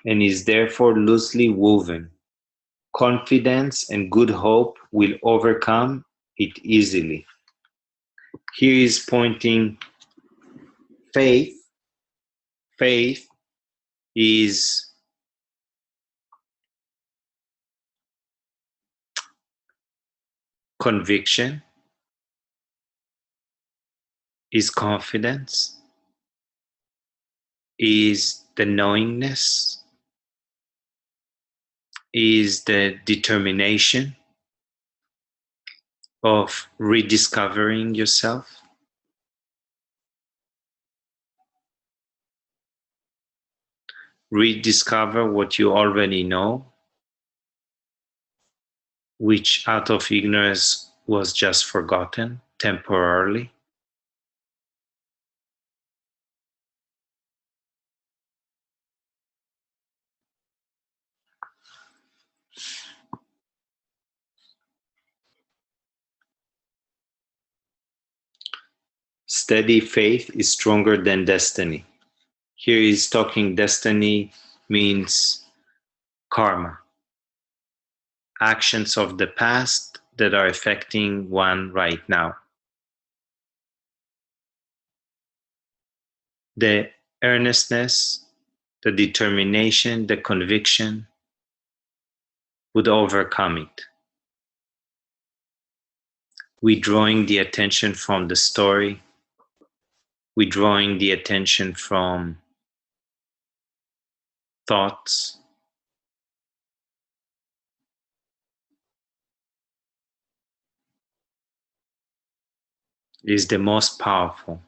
and is therefore loosely woven. Confidence and good hope will overcome it easily. Here is pointing faith. Faith is conviction, is confidence, is the knowingness, is the determination of rediscovering yourself. Rediscover what you already know, which out of ignorance was just forgotten temporarily. Steady faith is stronger than destiny. Here he's talking destiny means karma, actions of the past that are affecting one right now. The earnestness, the determination, the conviction would overcome it. Withdrawing the attention from the story, withdrawing the attention from thoughts, is the most powerful.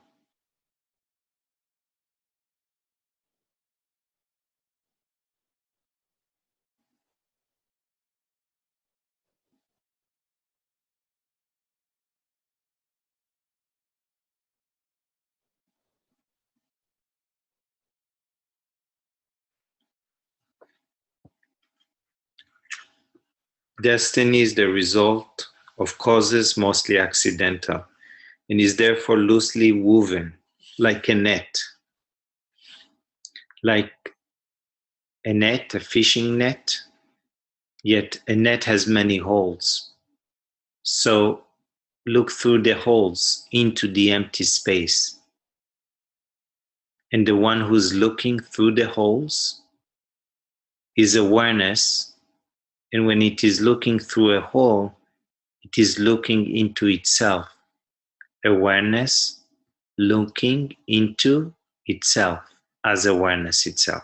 Destiny is the result of causes mostly accidental and is therefore loosely woven, like a net. Like a net, a fishing net, yet a net has many holes. So look through the holes into the empty space. And the one who's looking through the holes is awareness. And when it is looking through a hole, it is looking into itself. Awareness looking into itself as awareness itself.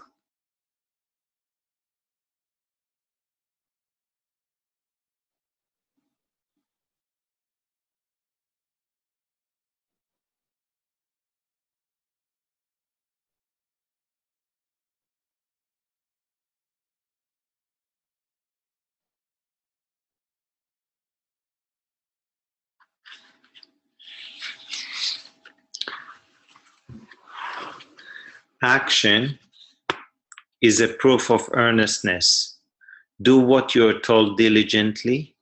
Action is a proof of earnestness. Do what you are told diligently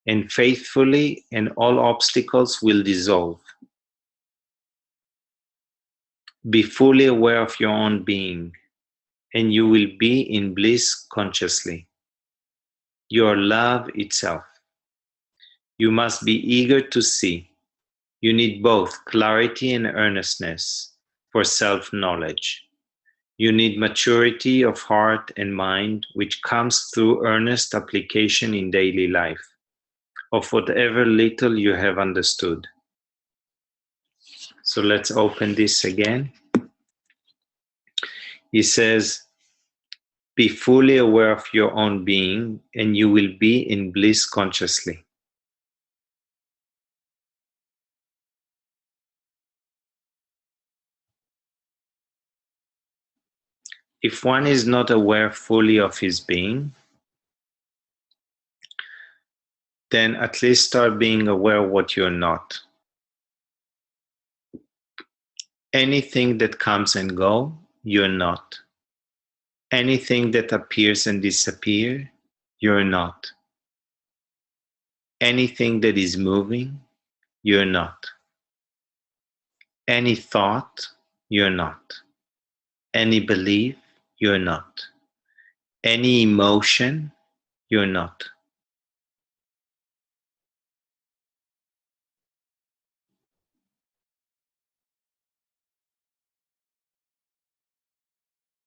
and faithfully, and all obstacles will dissolve. Be fully aware of your own being, and you will be in bliss consciously. Your love itself. You must be eager to see. You need both clarity and earnestness for self-knowledge. You need maturity of heart and mind, which comes through earnest application in daily life, of whatever little you have understood. So let's open this again. He says, be fully aware of your own being, and you will be in bliss consciously. If one is not aware fully of his being, then at least start being aware of what you're not. Anything that comes and goes, you're not. Anything that appears and disappears, you're not. Anything that is moving, you're not. Any thought, you're not. Any belief, you're not. Any emotion, you're not.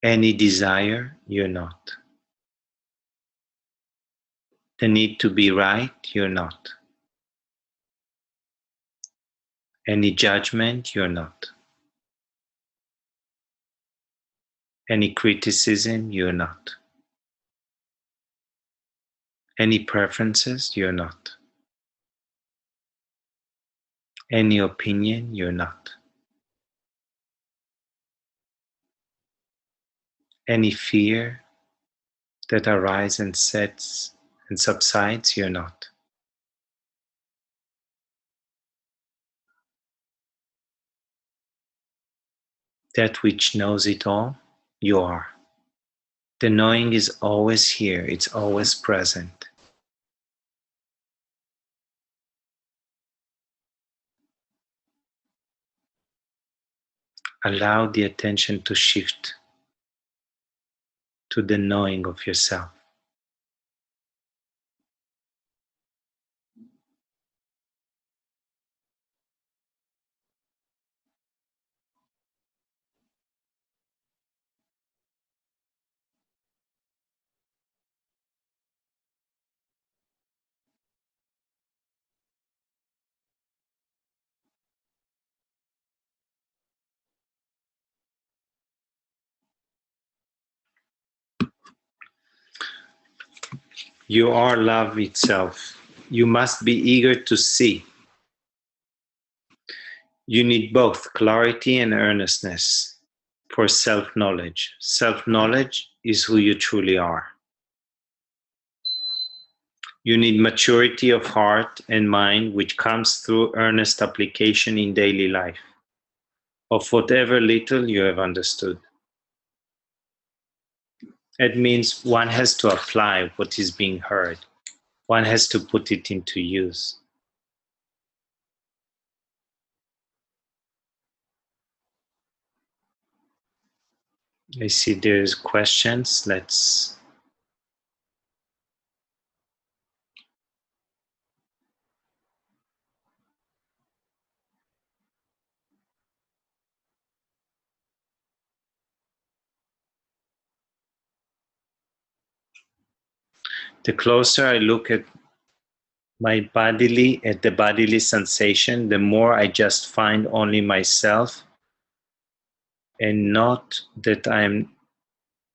Any desire, you're not. The need to be right, you're not. Any judgment, you're not. Any criticism, you're not. Any preferences, you're not. Any opinion, you're not. Any fear that arises and sets and subsides, you're not. That which knows it all, you are. The knowing is always here, it's always present. Allow the attention to shift to the knowing of yourself. You are love itself. You must be eager to see. You need both clarity and earnestness for self-knowledge. Self-knowledge is who you truly are. You need maturity of heart and mind, which comes through earnest application in daily life of whatever little you have understood. It means one has to apply what is being heard, One has to put it into use. I see there's questions. Let's. The closer I look at the bodily sensation, the more I just find only myself, and not that I'm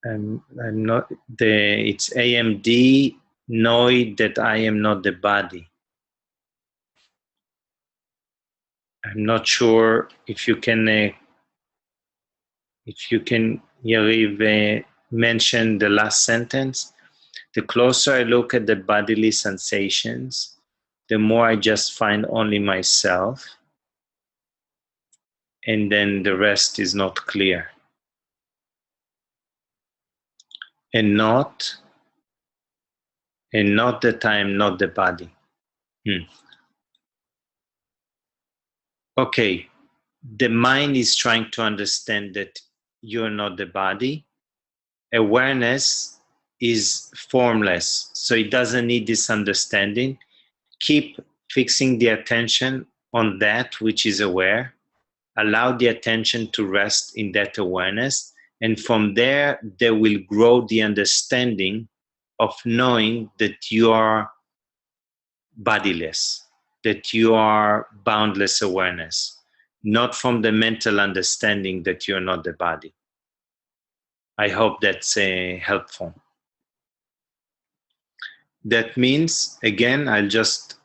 not it's AMD, know that I am not the body. I'm not sure if you can Yariv, mention the last sentence. The closer I look at the bodily sensations, the more I just find only myself, and then the rest is not clear. And not that I am not the body. Okay, the mind is trying to understand that you're not the body. Awareness is formless, so it doesn't need this understanding. Keep fixing the attention on that which is aware. Allow the attention to rest in that awareness, and from there will grow the understanding of knowing that you are bodiless, that you are boundless awareness, not from the mental understanding that you're not the body. I hope that's helpful. That means, again, I'll just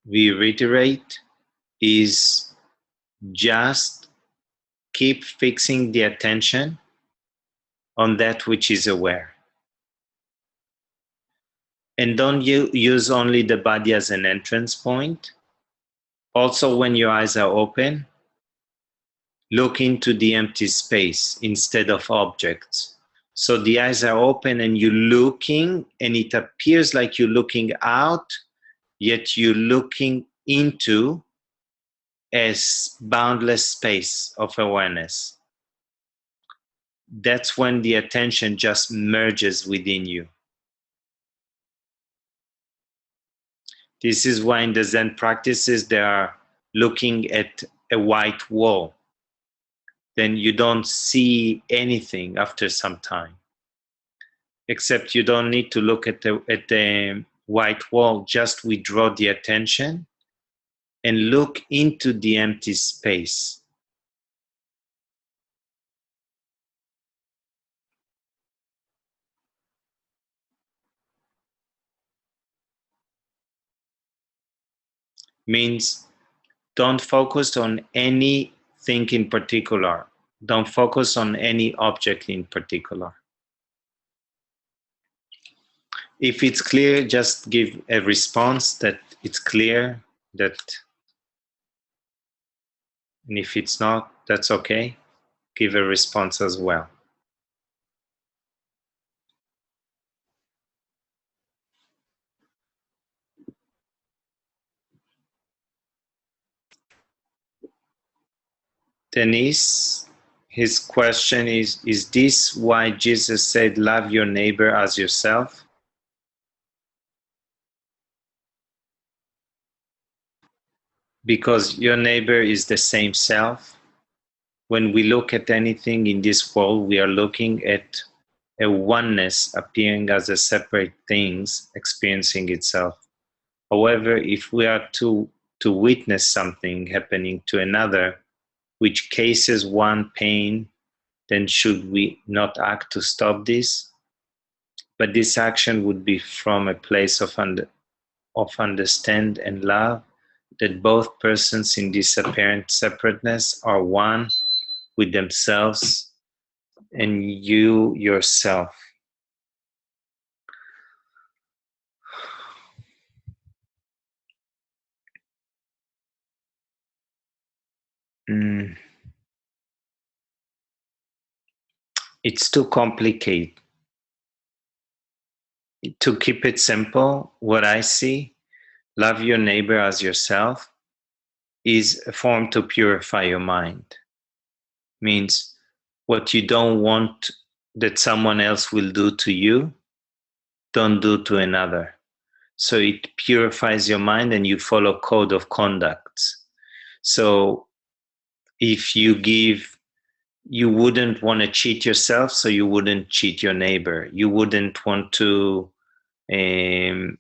reiterate, is just keep fixing the attention on that which is aware. And don't use only the body as an entrance point. Also, when your eyes are open, look into the empty space instead of objects. So the eyes are open and you're looking, and it appears like you're looking out, yet you're looking into a boundless space of awareness. That's when the attention just merges within you. This is why in the Zen practices they are looking at a white wall. Then you don't see anything after some time. Except you don't need to look at the white wall, just withdraw the attention and look into the empty space. Means don't focus on anything in particular. Don't focus on any object in particular. If it's clear, just give a response that it's clear, that, and if it's not, that's okay. Give a response as well. Denise, his question is this why Jesus said, love your neighbor as yourself? Because your neighbor is the same self. When we look at anything in this world, we are looking at a oneness appearing as a separate things experiencing itself. However, if we are to witness something happening to another, which causes one pain, then should we not act to stop this? But this action would be from a place of understand and love, that both persons in this apparent separateness are one with themselves and you yourself. It's too complicated. to keep it simple, what I see, love your neighbor as yourself, is a form to purify your mind. Means what you don't want that someone else will do to you, don't do to another. So it purifies your mind and you follow code of conducts. So if you give, you wouldn't want to cheat yourself, so you wouldn't cheat your neighbor. You wouldn't want to um,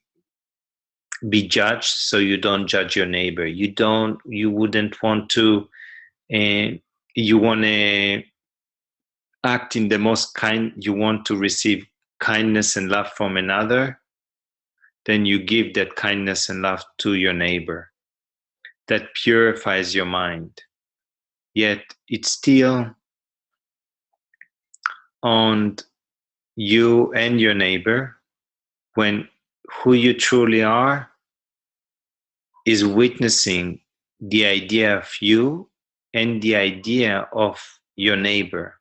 be judged, so you don't judge your neighbor. You wouldn't want to, uh, you want to act in the most kind, you want to receive kindness and love from another, then you give that kindness and love to your neighbor. That purifies your mind. Yet it's still on you and your neighbor when who you truly are is witnessing the idea of you and the idea of your neighbor.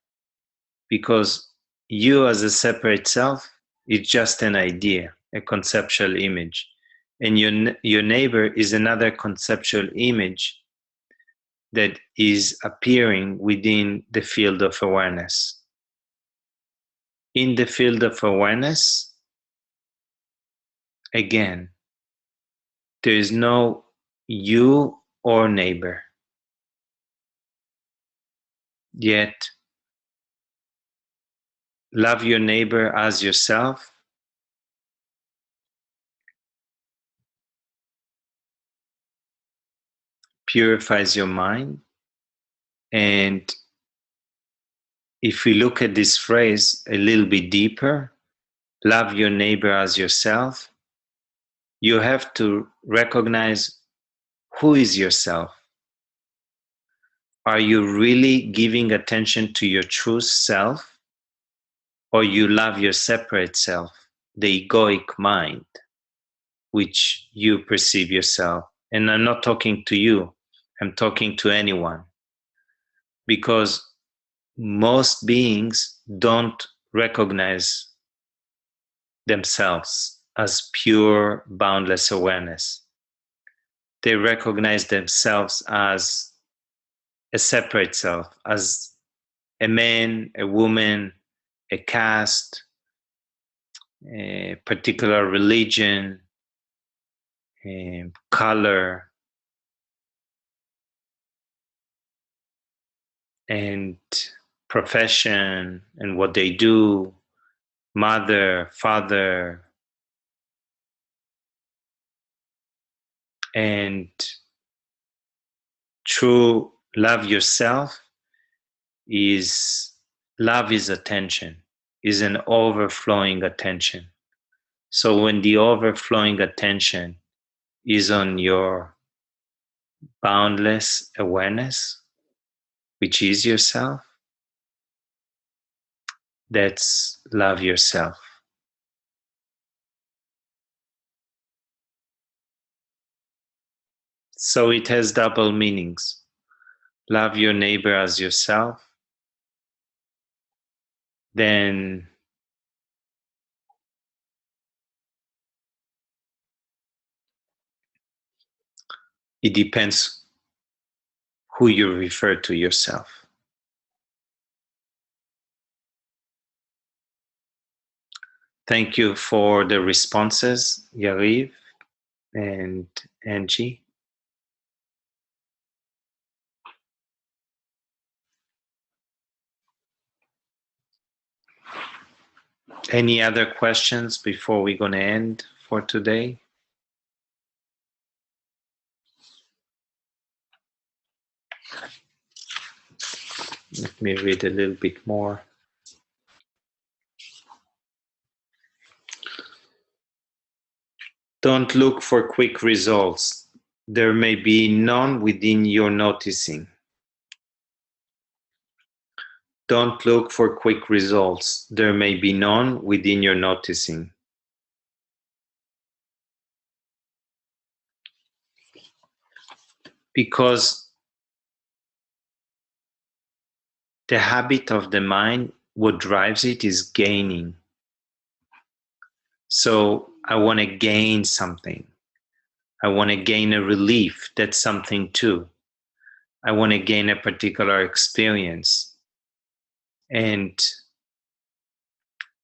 Because you as a separate self is just an idea, a conceptual image. And your neighbor is another conceptual image that is appearing within the field of awareness. In the field of awareness, again, there is no you or neighbor. Yet, love your neighbor as yourself purifies your mind. And if we look at this phrase a little bit deeper, love your neighbor as yourself, you have to recognize who is yourself. Are you really giving attention to your true self, or you love your separate self, the egoic mind, which you perceive yourself? And I'm not talking to you, I'm talking to anyone. Because most beings don't recognize themselves as pure, boundless awareness. They recognize themselves as a separate self, as a man, a woman, a caste, a particular religion, color, and profession, and what they do, mother, father, and true love yourself is love is attention, is an overflowing attention. So when the overflowing attention is on your boundless awareness, which is yourself, that's love yourself. So it has double meanings. Love your neighbor as yourself, then it depends who you refer to yourself. Thank you for the responses, Yariv and Angie. Any other questions before we're going to end for today? Let me read a little bit more. Don't look for quick results. There may be none within your noticing. Don't look for quick results. There may be none within your noticing. Because the habit of the mind, what drives it is gaining. So I want to gain something. I want to gain a relief. That's something too. I want to gain a particular experience. And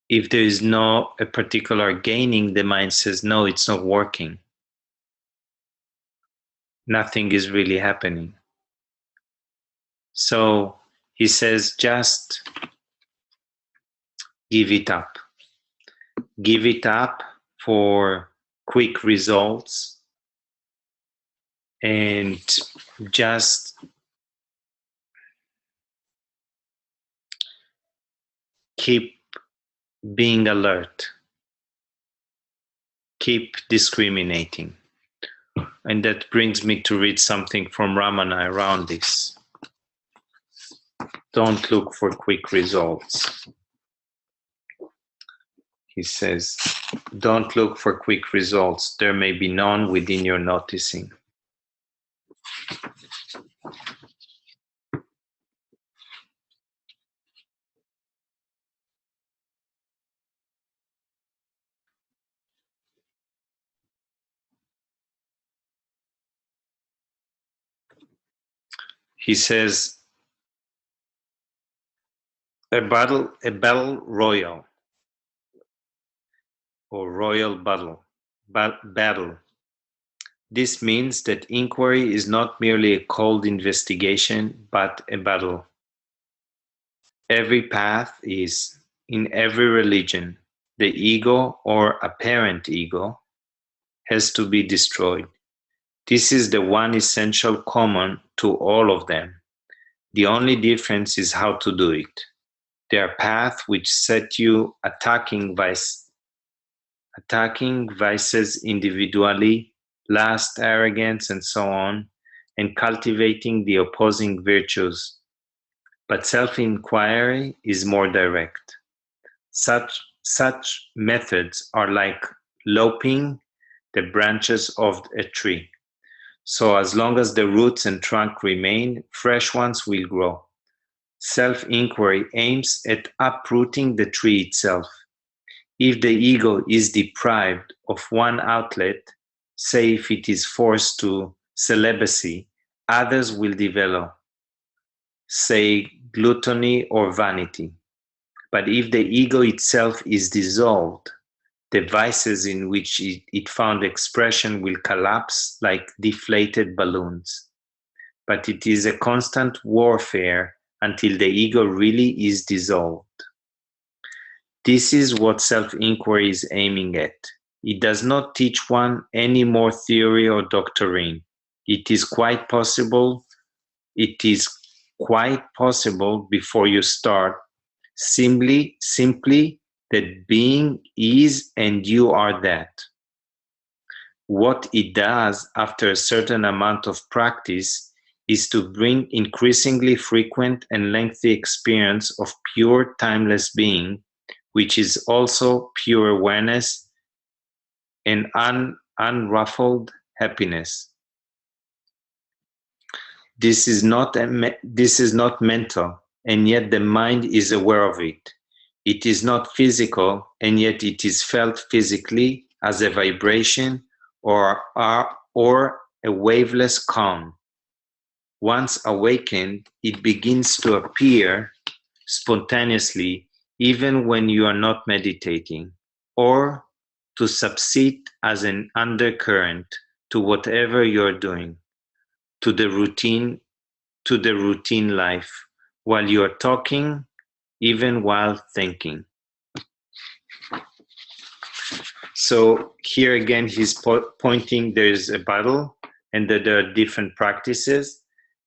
if there is no a particular gaining, the mind says, no, it's not working. Nothing is really happening. So he says, just give it up. Give it up for quick results and just keep being alert. Keep discriminating. And that brings me to read something from Ramana around this. Don't look for quick results. He says, don't look for quick results. There may be none within your noticing. He says, a battle royal, or royal battle. This means that inquiry is not merely a cold investigation, but a battle. Every path is, in every religion, the ego or apparent ego has to be destroyed. This is the one essential common to all of them. The only difference is how to do it. There are paths which set you attacking vices individually, lust, arrogance, and so on, and cultivating the opposing virtues. But self-inquiry is more direct. Such methods are like lopping the branches of a tree. So as long as the roots and trunk remain, fresh ones will grow. Self-inquiry aims at uprooting the tree itself. If the ego is deprived of one outlet, say if it is forced to celibacy, others will develop, say gluttony or vanity. But if the ego itself is dissolved, the vices in which it found expression will collapse like deflated balloons. But it is a constant warfare until the ego really is dissolved. This is what self-inquiry is aiming at. It does not teach one any more theory or doctrine. It is quite possible before you start simply that being is and you are that. What it does after a certain amount of practice is to bring increasingly frequent and lengthy experience of pure timeless being, which is also pure awareness and unruffled happiness. This is not mental, and yet the mind is aware of it. It is not physical, and yet it is felt physically as a vibration or a waveless calm. Once awakened, it begins to appear spontaneously even when you are not meditating, or to subside as an undercurrent to whatever you're doing, to the routine life, while you're talking, even while thinking. So here again, he's pointing there's a battle and that there are different practices.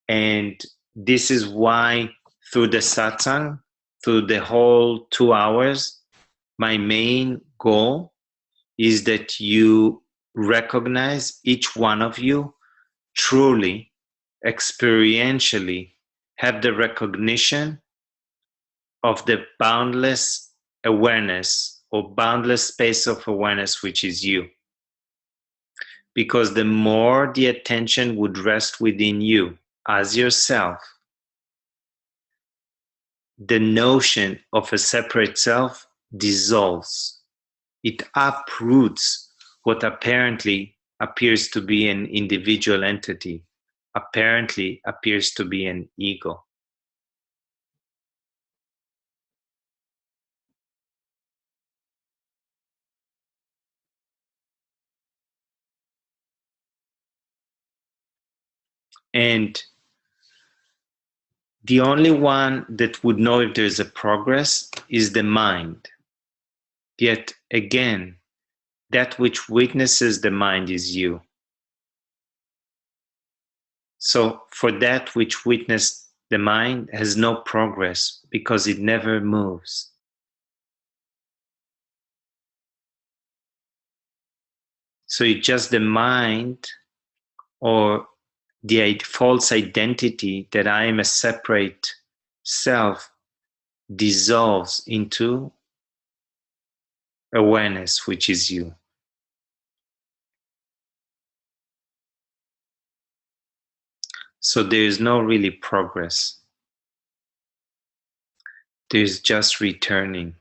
And this is why through the satsang, through the whole 2 hours, my main goal is that you recognize, each one of you truly, experientially have the recognition of the boundless awareness or boundless space of awareness, which is you. Because the more the attention would rest within you as yourself, the notion of a separate self dissolves. It uproots what apparently appears to be an individual entity, apparently appears to be an ego. And the only one that would know if there's a progress is the mind. Yet again, that which witnesses the mind is you. So for that which witnessed the mind has no progress because it never moves. So it's just the mind or the false identity that I am a separate self dissolves into awareness, which is you. So there is no really progress. There is just returning.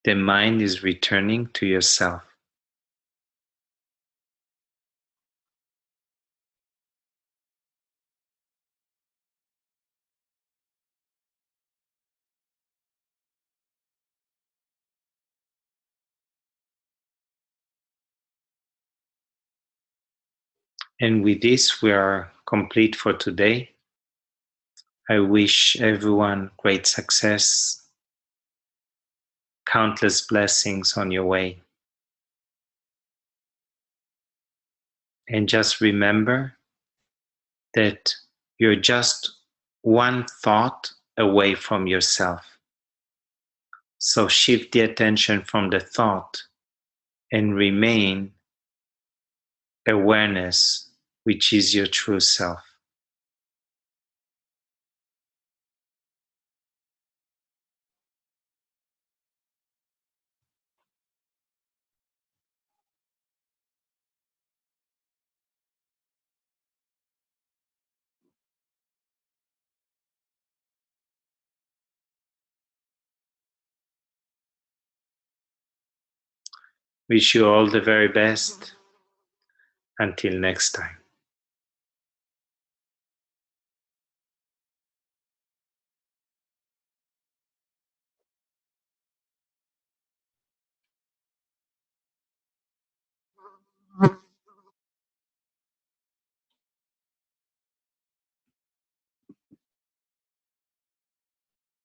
The mind is returning to yourself. And with this, we are complete for today. I wish everyone great success, countless blessings on your way. And just remember that you're just one thought away from yourself. So shift the attention from the thought and remain awareness, which is your true self. Wish you all the very best. Until next time.